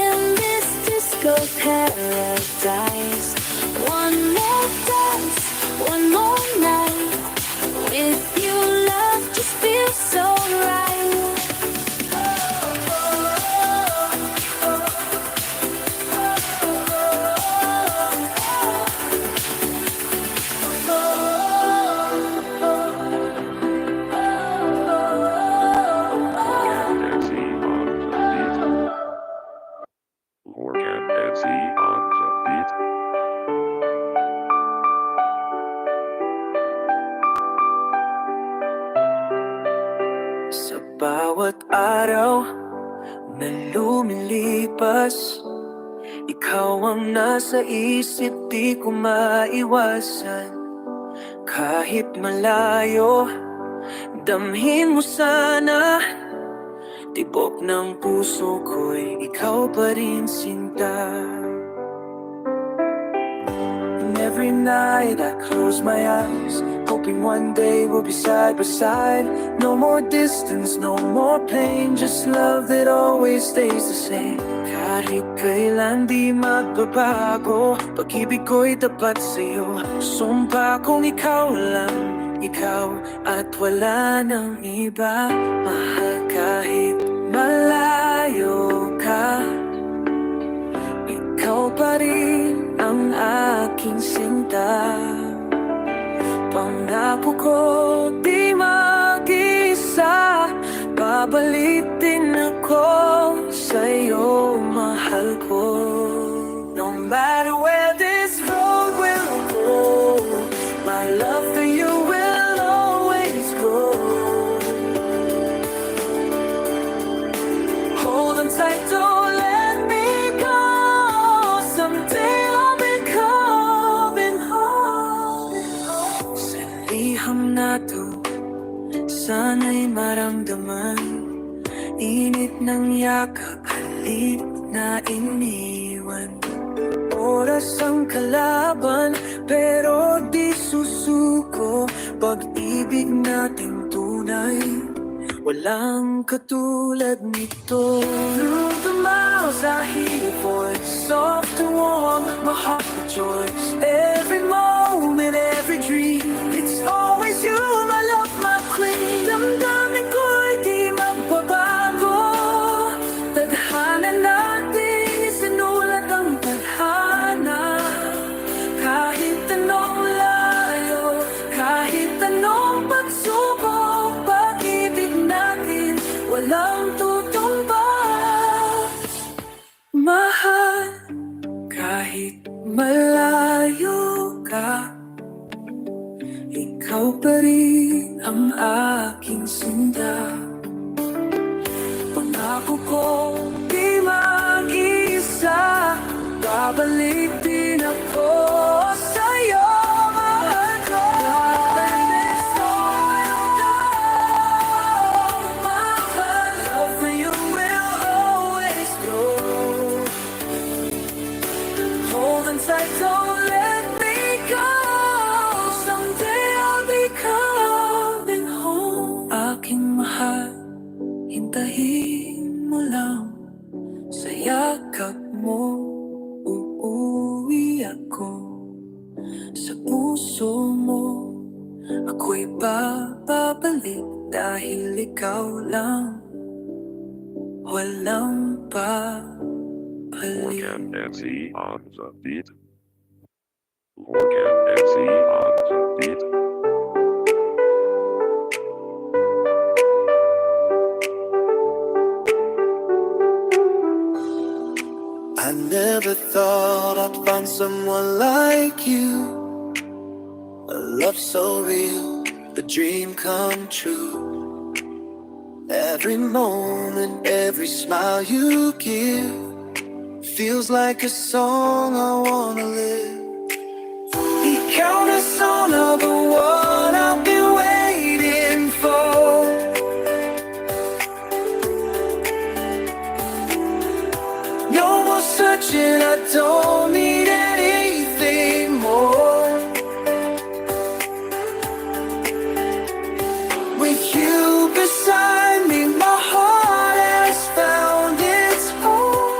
In this disco paradise, one more dance, one more night. With you, love just feels so right. araw na lumilipas, ikaw ang nasa isip, di ko maiwasan. Kahit malayo, damhin mo sana. Tibok ng puso ko'y ikaw pa rin, sinta. And every night I close my eyes, hoping one day we'll be side by side. No more distance, no more pain, just love that always stays the same. Kahit kailan di magbabago, pag-ibig ko'y tapat sa'yo. Sumpa kong ikaw lang, ikaw at wala nang iba. Mahal kahit malayo ka, ikaw pa rin ang aking sinta. Pangako ko di mag-isa, babalik din ako sa'yo, mahal ko. No matter where this road will go, my love for you will always grow. Hold on tight, don't let me go. Someday I'll be coming home. Sa liham na to, sana'y maramdaman. Init ng yakap, halik na iniwan. Oras ang kalaban, pero di susuko. Pag-ibig natin tunay, walang katulad nito. Through the miles I hear your voice, soft and warm, my heart rejoices. Every moment, every dream, it's always you, my love, my queen. Damdamin ko'y di magbabago. Tadhana natin, sinulat ang tadhana. Kahit anong layo, kahit anong pagsubok, pag-ibig natin walang tutumpas. Mahal, kahit malayo ka, ikaw pa rin ang aking sinta. Pangako ko di mag-isa, babalik din ako sa'yo, mahal ko. My love for you will always grow. Hold on tight, don't let me go. Someday I'll be coming home. Aking mahal, hintahin mo lang. Sa yakap mo, uuwi ako. Sa puso mo, ako'y babalik. Dahil ikaw lang, walang papalit. Morgan and see on the beat. Morgan and see on the beat. I never thought I'd find someone like you. A love so real, a dream come true. Every moment, every smile you give feels like a song I wanna live. Ikaw na sana the one I've been waiting for. No more searching, I don't need anything more. With you beside me, my heart has found its home.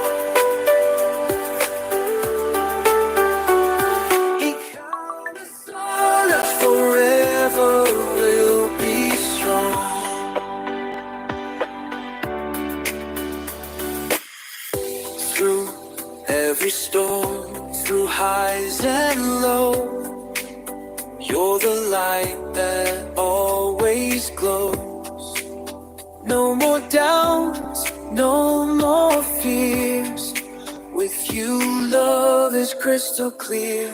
Ikaw na sana forever will be strong. Through every storm, through highs and lows, you're the light that always glows. No more doubts, no more fears. With you, love is crystal clear.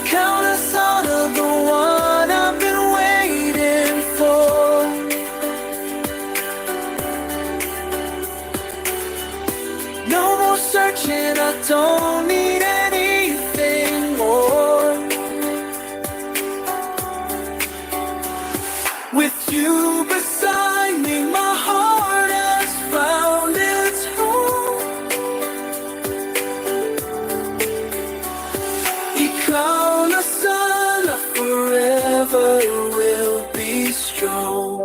Count us on of the one I've been waiting for. searching, I don't need anything more. With you beside me, my heart has found its home. Ikaw na sana, forever will be strong.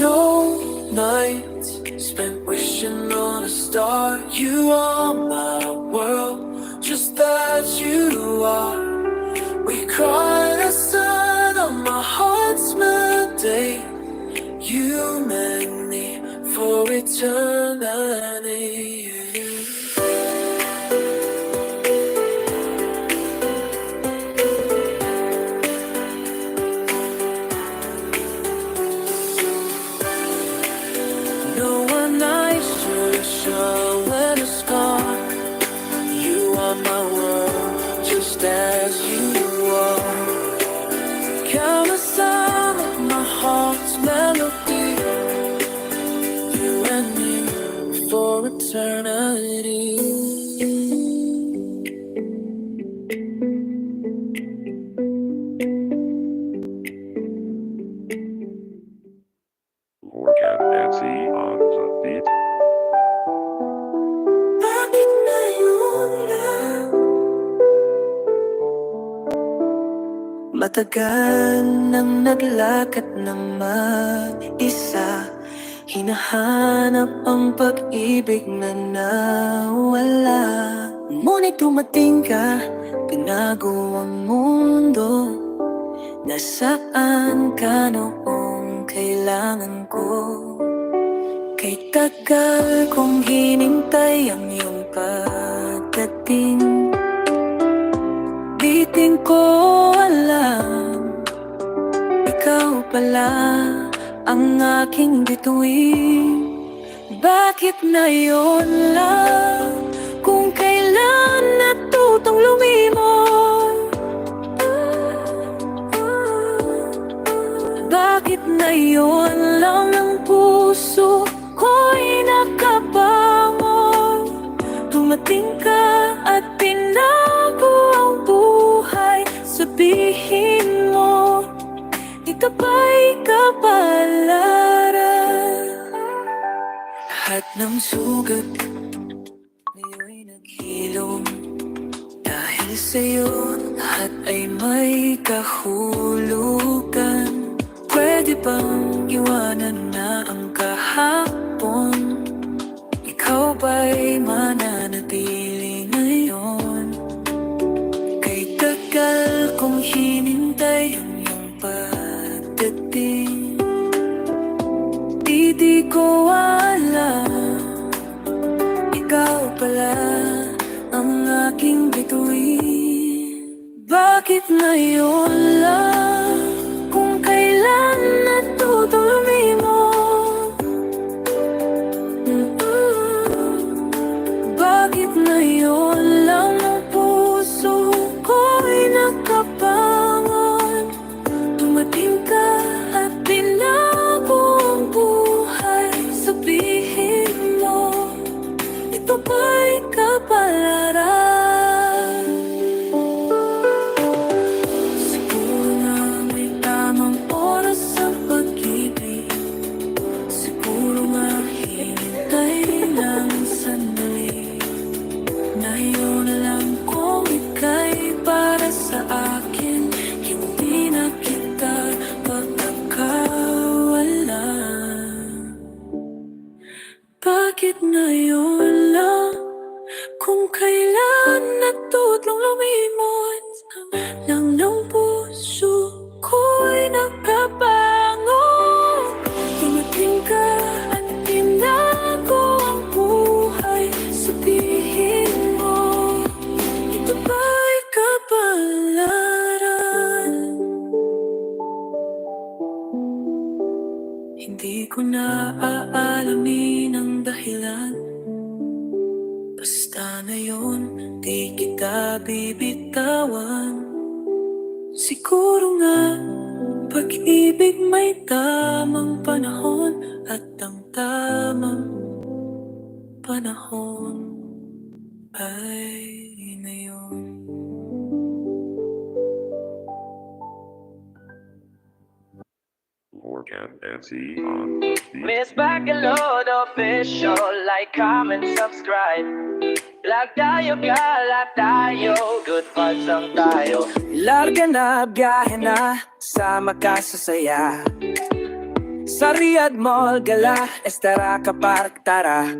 No nights spent wishing on a star. You are my world, just as you are. We cried a sun on my heart's melody. You meant me for eternity. No one nice to show when it's gone. You are my world, just as you are. Count the sound of my heart's melody. You and me for eternity. Lord Cat and C on the beat. Bakit ngayon lang? Matagal nang naglakad ng mag-isa, hinahanap ang pag-ibig na nawala. Ngunit dumating ka, binago ang mundo. Nasaan ka noong kailangan ko? Kay tagal kong hinintay ang iyong pagdating. Bitin ko alam, ikaw pala ang aking bituin. Bakit ngayon lang, kung kailan natutong lumimot? Bakit ngayon lang ang puso ko'y nakabangon? Dumating ka at pinago ang buhay. Sabihin mo, ito ba'y kapalaran? Lahat ng sugat ngayon'y naghilom. Dahil sa'yo, lahat ay may kahulugan. Pwede bang iwanan na ang kahapon? Ikaw ba'y mananatili ngayon? Kay tagal kong hinintay ang iyong pagdating. Di ko alam, ikaw pala ang aking bituin. Bakit ngayon lang, kung kailan natutong lumimot? Bakit ngayon lang ang puso ko'y nakabangon? Dumating ka at binago ang buhay. Sabihin mo, ito ba'y kapalaran? Siguro nga may tamang oras ang pag-ibig. Siguro nga hinintay lang sandali. Ngayon na lang kung ika'y para sa akin, hindi na kita pagkakawalan. Bakit ngayon lang, kung kailan natutong lumimot? Lang ng puso ko'y nakabangon. Dumating ka at tinago ang buhay. Sabihin mo, ito ba'y kapalaran? Hindi ko na aalamin ang dahilan. Basta na yun, di kita bibitawan. Siguro nga, pag-ibig may tamang panahon at ang tamang panahon ay ngayon. Morgan and Z on the beat. MS.BACOLOD official, like, comment, subscribe. Lag tayo, kalat tayo, good vibes lang tayo. Larga na, biyahe na, sama ka sa saya. Sa Riyadh Mall, gala, Estera ka park, tara.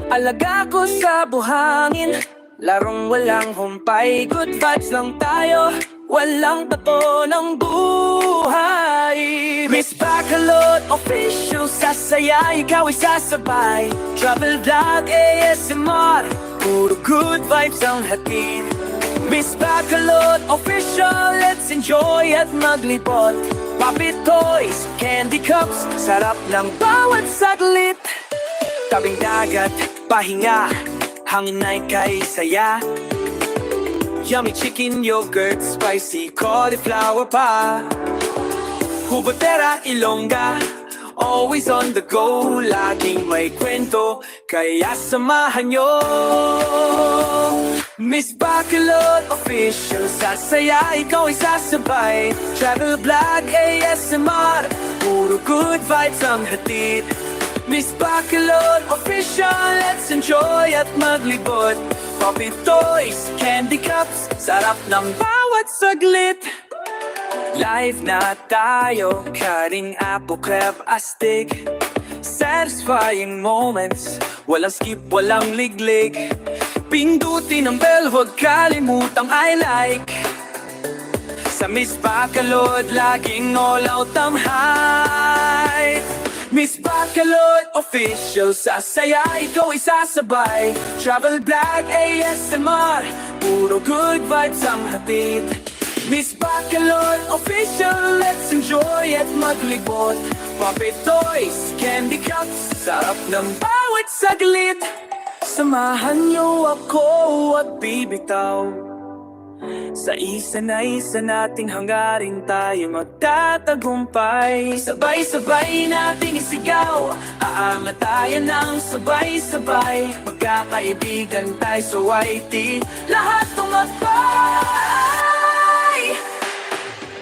Alaga ko sa buhangin, larong walang humpay. Good vibes lang tayo, walang tato ng buhay. Miss Bacolod official, sasaya, ikaw ay sasabay. Travel vlog, ASMR, puro good vibes ang hatid. Miss Bacolod official, let's enjoy at maglibot. Puppy toys, candy cups, sarap ng bawat saglit. Tabing dagat, pahinga, hangin ay kay saya. Yummy chicken yogurt, spicy cauliflower pa. Hubatera, Ilongga, always on the go. Laging may kwento, kaya samahan nyo. Miss Bacolod official, sasaya, ikaw ay sasabay. Travel vlog, ASMR, puro good vibes ang hatid. Miss Bacolod official, let's enjoy at maglibot. Puppy toys, candy cups, sarap ng bawat saglit. Live na tayo, cutting apple, crab, astig. Satisfying moments, walang skip, walang liglig. Pindutin ang bell, huwag kalimutang I like. Sa Miss Bacolod, laging all out ang hype. Miss Bacolod official, sasaya, ikaw ay sasabay. Travel vlog, ASMR, puro good vibes ang hatid. Miss Bacolod official, let's enjoy at maglibot. Puppy toys, candy cups, sarap ng bawat saglit. Samahan niyo ako at bibitaw. Sa isa na isa nating hangarin tayo magtatagumpay. Sabay-sabay nating isigaw, aangat tayo ng sabay-sabay. Magkakaibigan tayo sa YT, lahat tumagpay.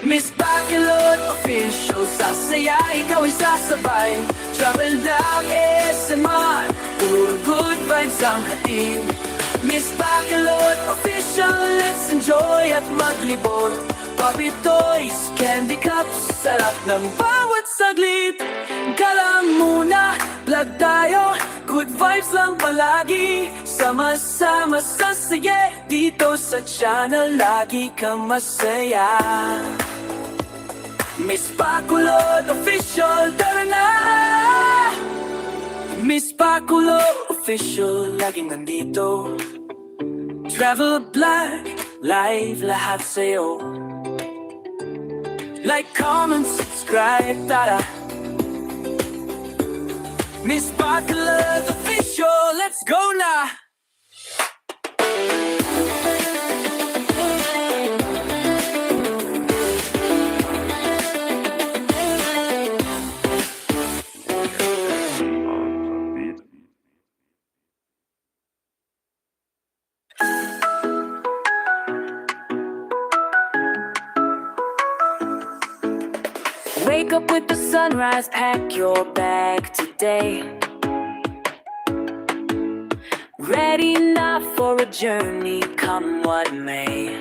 Miss Bacolod official, sasaya, ikaw ay sasabay. Travel vlog, ASMR, puro good vibes ang hatid. Miss Bacolod official, let's enjoy at maglibot. Puppy toys, candy cups, sarap ng bawat saglit. Kalang muna, vlog tayo, good vibes lang palagi. Sama-sama sa sige, dito sa channel lagi kang masaya. Miss Bacolod official, tara na! Miss Bacolod official, laging nandito. Travel vlog, live lahat sa'yo. Like, comment, subscribe, tara. Miss Bacolod official, let's go na! Wake up with the sunrise, pack your bag today. Ready now for a journey, come what may.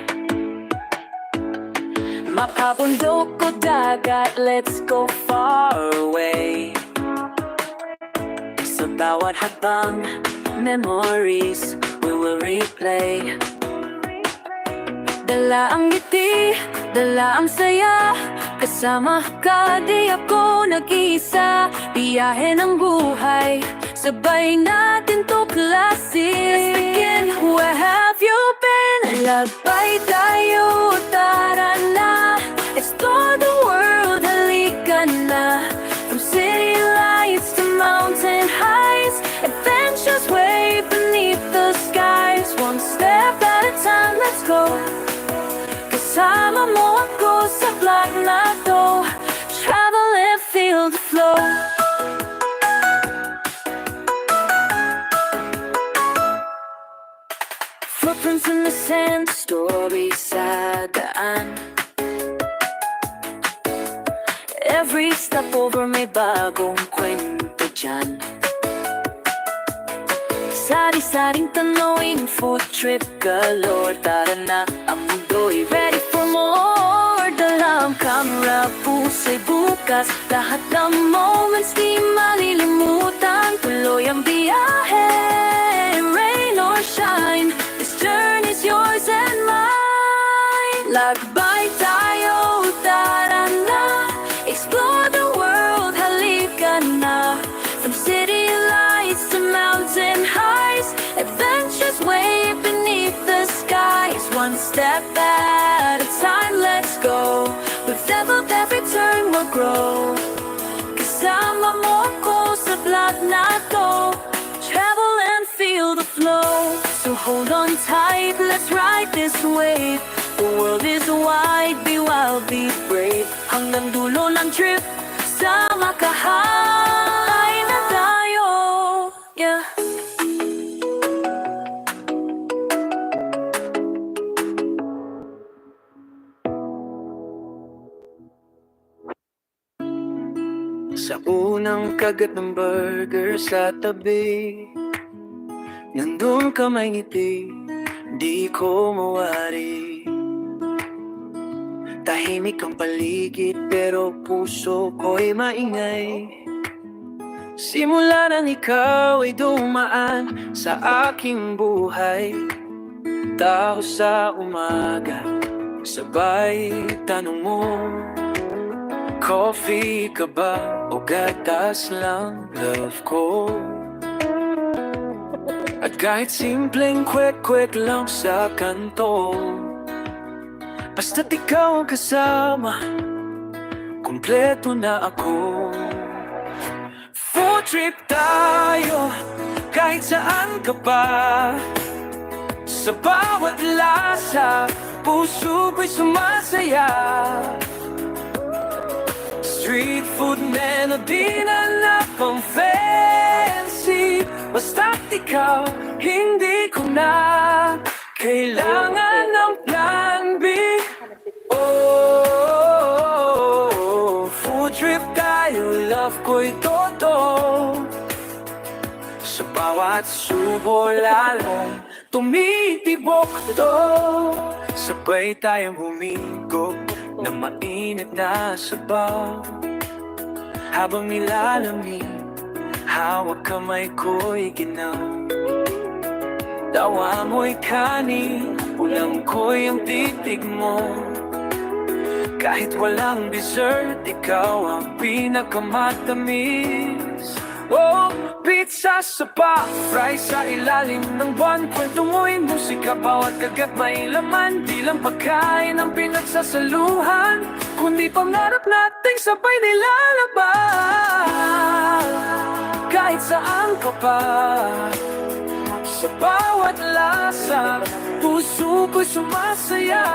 Mapabundok o dagat, let's go far away. Sa bawat habang, memories we will replay. Dala ang ngiti, dala ang saya. Kasama ka, di ako nag-iisa. Biyahe ng buhay, sabay natin to klase. Let's begin, where have you been? Labay tayo, tara na. Explore the world, halika na. From city lights to mountain heights, adventures way beneath the skies. One step at a time, let's go. Kasama mo ako sa vlog na to. Travel and feel the flow. stop over, may bagong kwento dyan. Sari-saring tanawin, food trip galore. Tara na, ang mundo'y ready for more. Dala ang camera, pusa'y bukas. Lahat ng moments di malilimutan. Tuloy ang biyahe, rain or shine, this journey's yours and mine. Lakbay tayo, tara na, explore the world, halika na. From city lights to mountain heights, adventures way beneath the skies. One step at a time, let's go. With leveled every turn we'll grow. Kasama mo ko sa vlog na to. Travel and feel the flow. So hold on tight, let's ride this wave. The world is wide, be wild, be brave. Hanggang dulo ng trip, sama ka high na tayo. Yeah. Sa unang kagat ng burger sa tabi, nandun ka may ngiti, di ko mawari. Tahimik ang paligid pero puso ko'y maingay. Simula nang ikaw ay dumaan sa aking buhay, tao sa umaga, sabay tanong mo, coffee ka ba o gatas lang, love ko? At kahit simpleng kwek-kwek lang sa kanto, basta't ikaw ang kasama, kumpleto na ako. Food trip tayo, kahit saan ka pa. Sa bawat lasa, puso ko'y sumasaya. Street food melody na napang fancy, basta't ikaw, hindi ko na kailangan ng plan B. Oh, food trip tayo, love ko'y totoo. Sa bawat subo lalong tumitibok to. Sabay tayong humigop na mainit na sabaw. Habang nilalamig, hawak kamay ko'y ginaw. Tawa mo'y kanin, ulam ko'y ang titig mo. Kahit walang dessert, ikaw ang pinakamatamis. Oh, pizza sa pa, fries sa ilalim ng buwan. Kwento mo'y musika, bawat kagat may laman. Di lang pagkain ang pinagsasaluhan, kundi pangarap nating sabay nilalaban. Kahit saan ka pa, sa bawat lasa, puso ko'y sumasaya.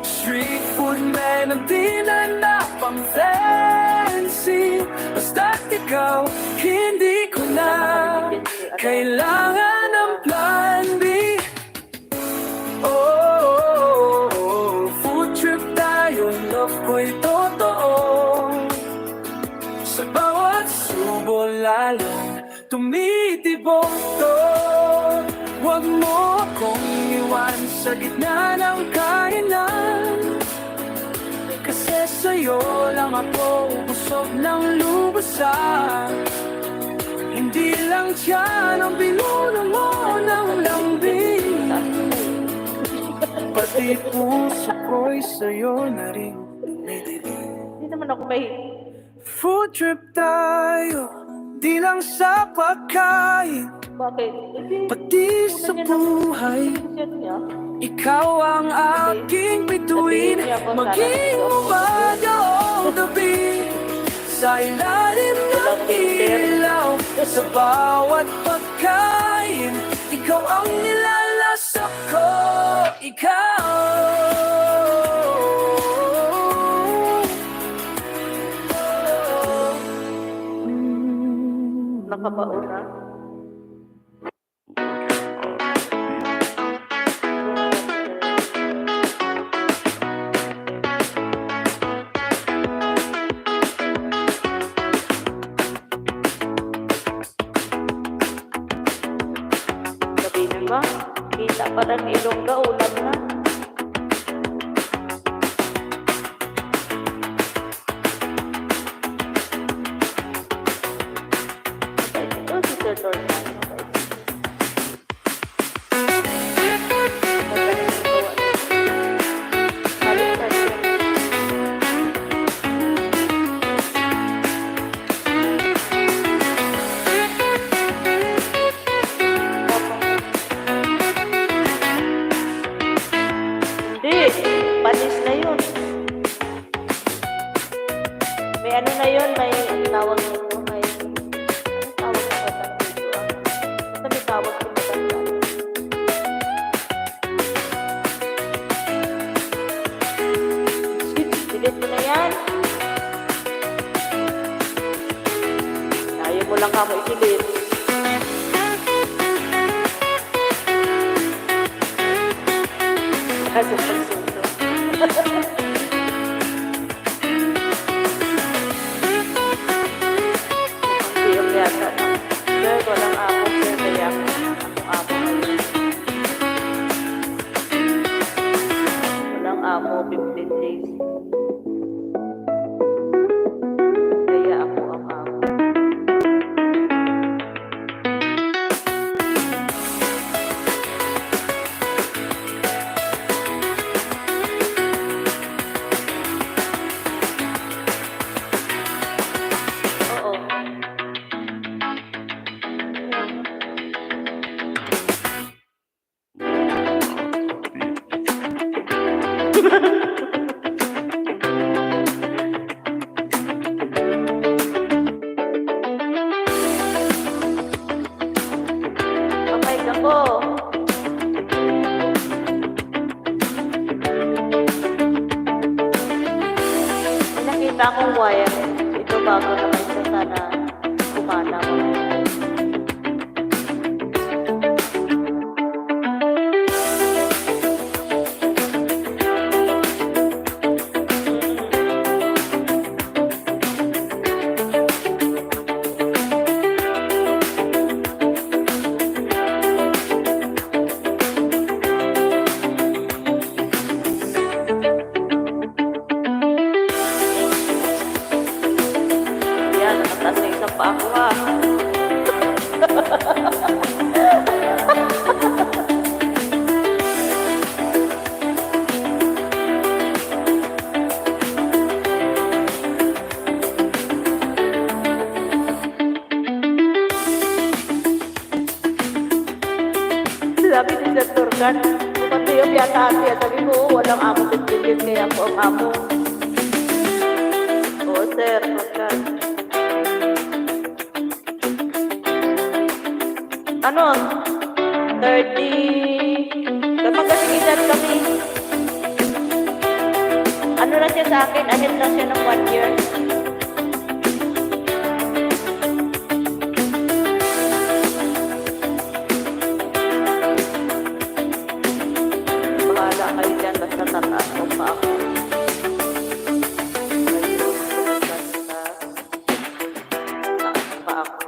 Street food melody na napang fancy, basta't ikaw, hindi ko na kailangan ng plan B. Oh, food trip tayo, love ko'y totoo. Sa bawat subo lalong tumitibok to. Huwag mo akong iwan sa gitna ng kainan, kasi sa'yo lang ako busog ng lubusan. Hindi lang tiyan ang binuno mo ng lambing, pati puso ko'y sa'yo na rin tumidilim. Hindi naman ako may... Food trip tayo, di lang sa pagkain, Bakit? pati sa buhay. Ikaw ang aking bituin, maging umaga o gabi. Sa ilalim ng ilaw, sa bawat pagkain, ikaw ang nilalasap ko, ikaw. Nakabaon na. Parang Ilongga, ulan na. Ito, si Sir Lorcan. Hindi, panis na yun. May ano na yun, may tawag nito, may anong tawag na ba dito? Basta may tawag ko matanda. Delete mo na yan. Ayaw mo lang ka mo i-delete. Kaso pagsuso. Hindi yung yata. Sir, walang amo, sir. Kaya akong amo. Walang amo, 15 days. Kaya ako ang amo. Oo. Papayag ako. May nakita akong wire. Ito bago na may isa sana kumana mo. Yan, nakataas na isang pa ako ha. Sabi ni Sir Lorcan, matiyap yata ate. Sabi ko, walang amo titigil, kaya ako ang amo. Oo, Sir Lorcan. Ano? 30... Kapag kasing edad kami. Ano lang siya sa akin? Ahead lang siya ng 1 year. Bahala kayo dyan, basta tataas mo pa ako. Ayun, basta taas pa ako.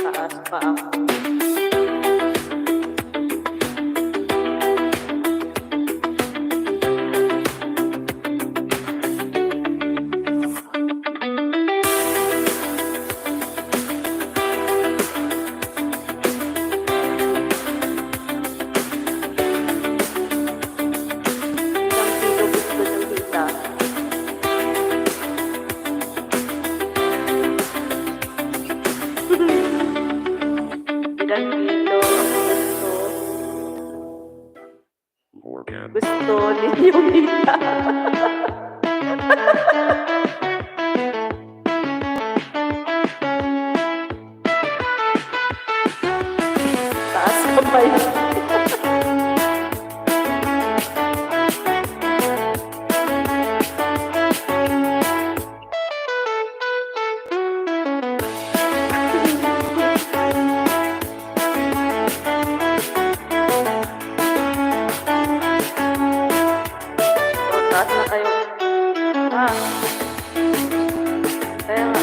Taas pa ako. Isang kilo gusto ng tita. Ilang kilo ang gusto? More can. Gusto ninyo tita. Taas ka pa yun. O, taas na kayo. Ah. Kaya nga.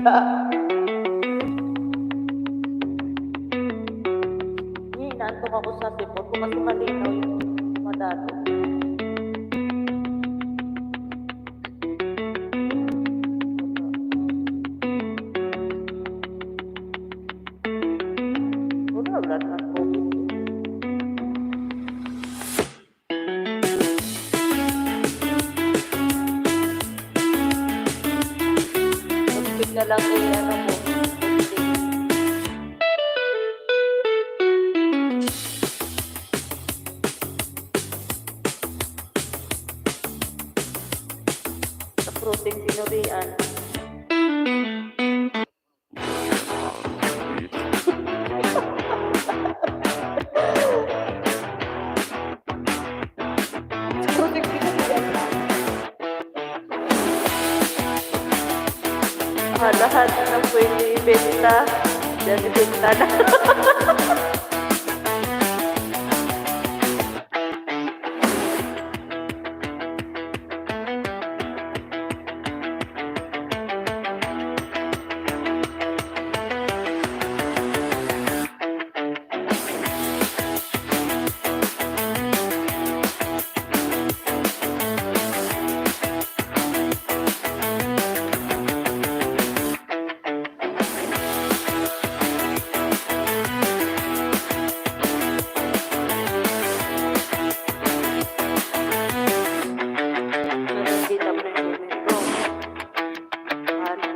Inaantok ako sa sipot ko kasi malinaw yung madado. Wala na COVID. Hospital na lang ano mo. Sa protein pinurian. Lahat na pwede ibenta, dyan ibenta na. Nakikita mo na yung limit ko. Ano?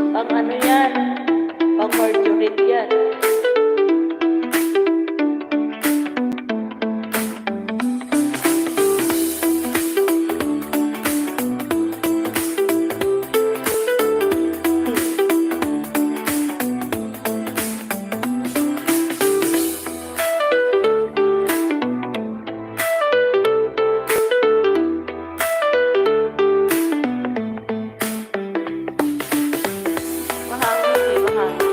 Pang ano yan? Pang mercury yan. Mahangin, mahangin.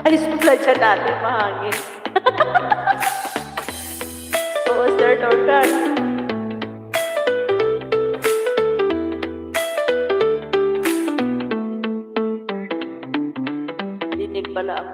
Ayos pala dyan natin, mahangin. Oo, Sir Dorcan. Dinig pala ako.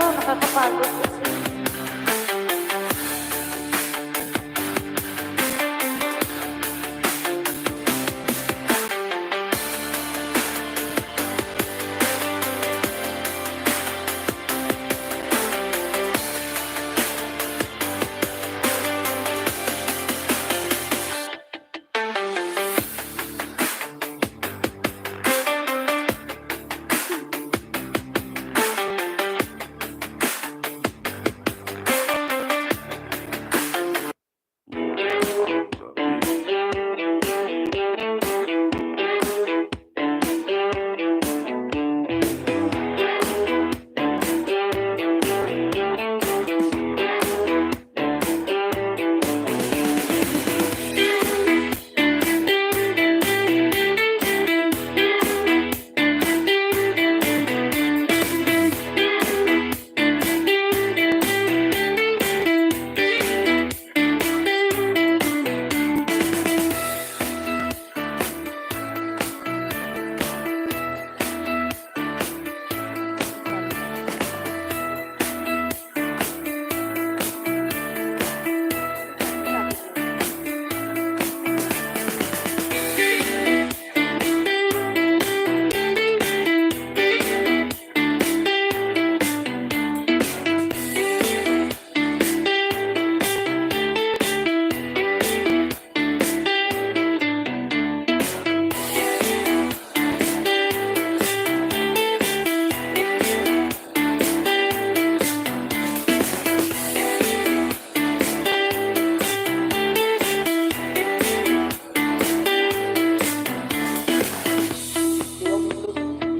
nakakapagod kasi.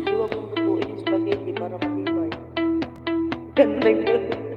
Iwag mong lutuin yung spaghetti para matibay. Ganda yun. Ganda yun.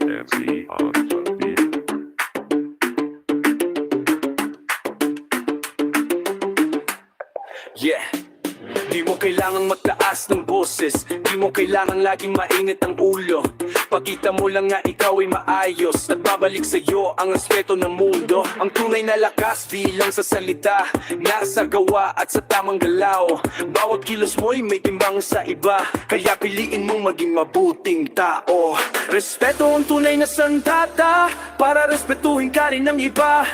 MC on the beat. Yeah. Di mo kailangang magtaas ng boses, di mo kailangan laging mainit ang ulo. Pagkita mo lang nga ikaw ay maayos, nagbabalik sa'yo ang aspeto ng mundo. Ang tunay na lakas di lang sa salita, nasa gawa at sa tamang galaw. Bawat kilos mo'y may timbang sa iba, kaya piliin mong maging mabuting tao. Respeto ang tunay na sandata, para respetuhin ka rin ng iba.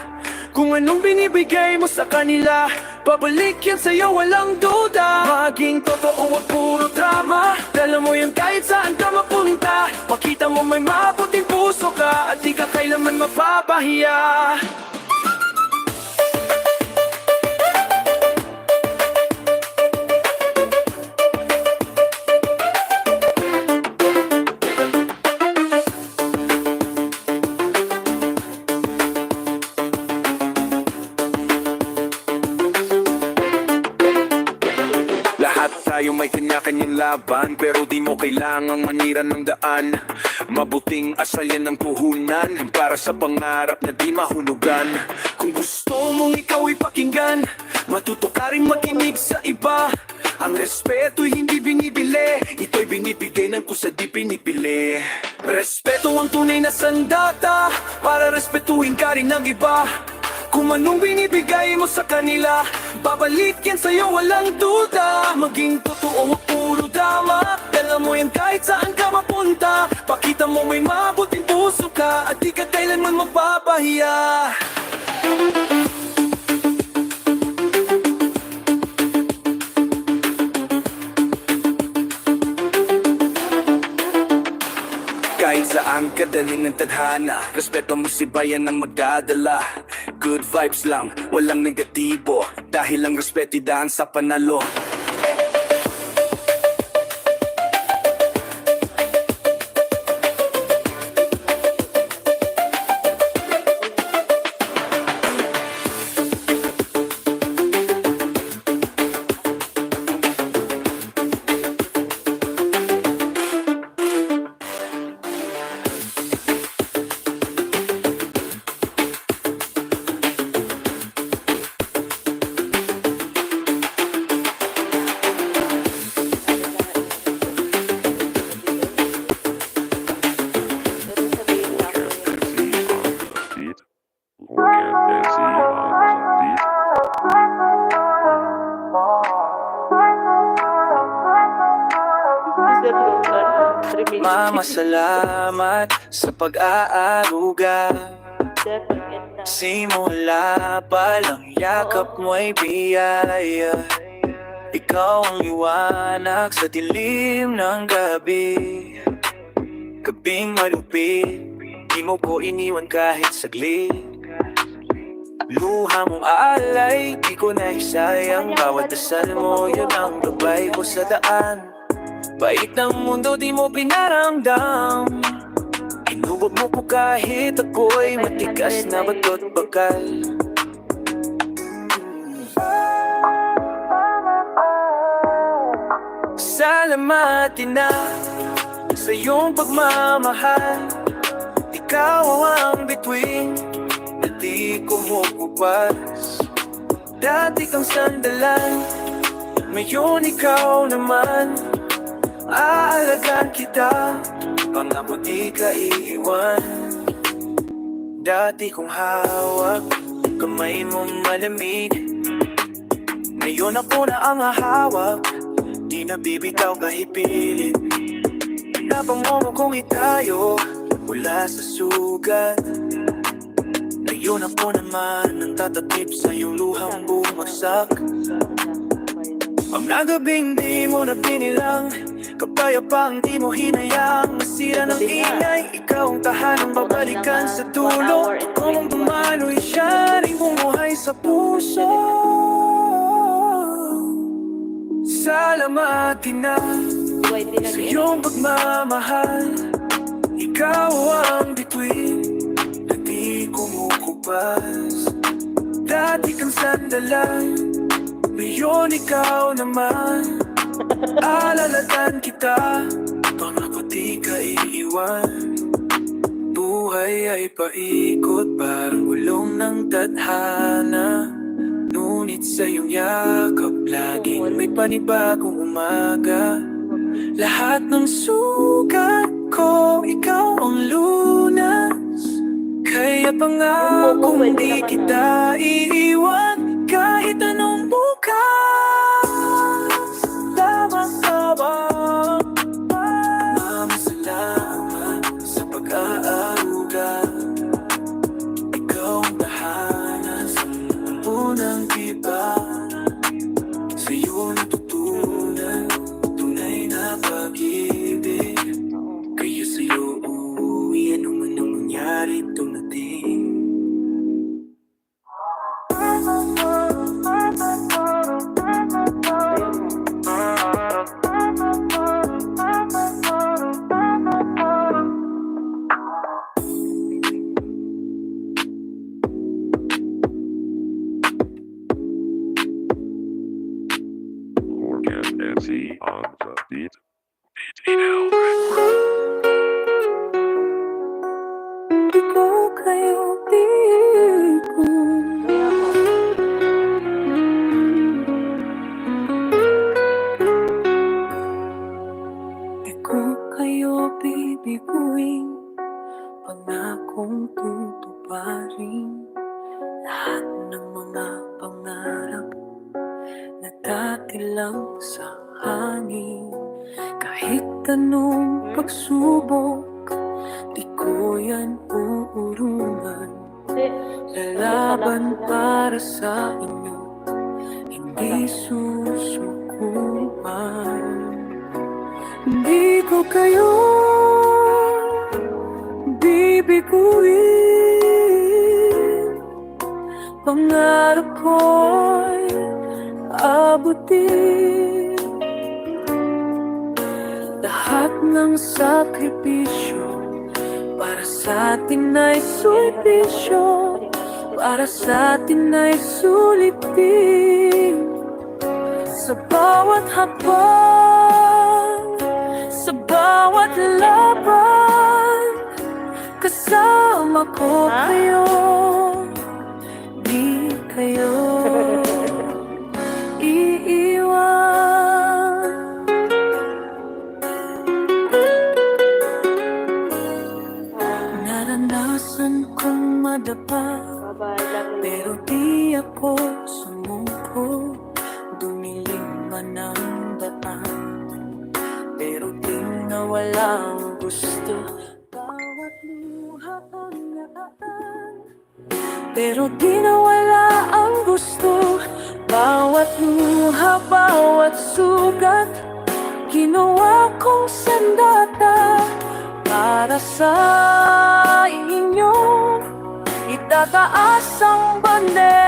Kung anong binibigay mo sa kanila, babalik yan sa'yo walang duda. Maging totoo at puro drama, dala mo yan kahit saan ka mapunta. Makita mo may mabuting puso ka, at di ka kailanman mapapahiya. Lahat tayo may kanya-kanyang laban, pero di mo kailangang manira ng daan. Mabuting asal yan ng puhunan, para sa pangarap na di mahulugan. Kung gusto mong ikaw ay pakinggan, matuto ka rin makinig sa iba. Ang respeto'y hindi binibili, ito'y binibigay ng kusa di pinipili. Respeto ang tunay na sandata, para respetuhin ka rin ng iba. Kung anong binibigay mo sa kanila, babalik yan sa'yo walang duda. Maging totoo at puro dama, dala mo yan kahit saan ka mapunta. Pakita mo may mabuting puso ka, at di ka kailanman mapapahiya. Kahit saan ka dalhin ng tadhana, respeto mo si bayan ang magdadala. Good vibes lang, walang negatibo, dahil ang respeto daan sa panalo. Mama, salamat sa pag-aaruga. Simula pa lang yakap mo'y biyaya. Ikaw ang liwanag sa dilim ng gabi. Gabing malupit, di mo ko iniwan kahit saglit. Luha mong alay, di ko nahisayang. Bawat dasal mo, yun ang gabay ko sa daan. Bait ng mundo, di mo pinaramdam. Inubog mo ko kahit ako'y matigas na bato't bakal. Salamatin na sa iyong pagmamahal. Ikaw ang bituin na di kumukupas. Dati kang sandalan, ngayon ikaw naman. Aalagaan kita, pangako di ka iiwan. Dati kong hawak, kamay mong malamig. Ngayon ako na ang hahawak, di na bibitaw kahit pilit. Napango mo kong itayo, mula sa sugat. Ngayon ako naman ang tatakip sa iyong luhang bumagsak. Mga gabing di mo na binilang, kapayapang di mo hinayang. Masira ng ingay, ikaw ang tahanang babalikan sa dulo. Kung ang dumaloy siya rin bumuhay sa puso. Salamatin na sa iyong pagmamahal. Ikaw ang bituin na di kumukupas. Dati kang sandalan, ngayon ikaw naman. Alalatan kita, pangako di ka iiwan. buhay ay paikot, parang gulong ng tadhana. Ngunit sa iyong yakap, laging may panibagong umaga. Lahat ng sugat ko, ikaw ang lunas. Kaya pangakong di kita iiwan, kahit anong bukas. Lamang-lamang, Mama, salamat sa pag-aaruga. Ikaw ang nahanas ng unang iba. Sa'yo natutunan tunay na pag-ibig. Kaya sa'yo uuwi, ano man ang mangyari dumating. Morgan MC on the beat. Di ko kayo bibigyan. Di ko kayo bibiguin, pangakong tutuparin. Lahat ng mga pangarap na dati lang sa hangin. Kahit anong pagsubok, di ko yan uurungan. Lalaban para sa inyo, hindi susukuan. Hindi ko kayo bibiguin, pangarap ko'y abutin. Lahat ng sakripisyo para sa atin ay sulisyo, para sa atin ay sulitin. Sa bawat hakbang, sa bawat laban, kasama ko kayo, di kayo iiwan. Naranasan kong madapa, pero di ako sumuko. Dumilim man ang daan, pero di nawala ang gusto. Bawat luha ang naan, pero di nawala ang gusto. Bawat luha, bawat sugat, ginawa kong sandata para sa inyo. Itataas ang bandera.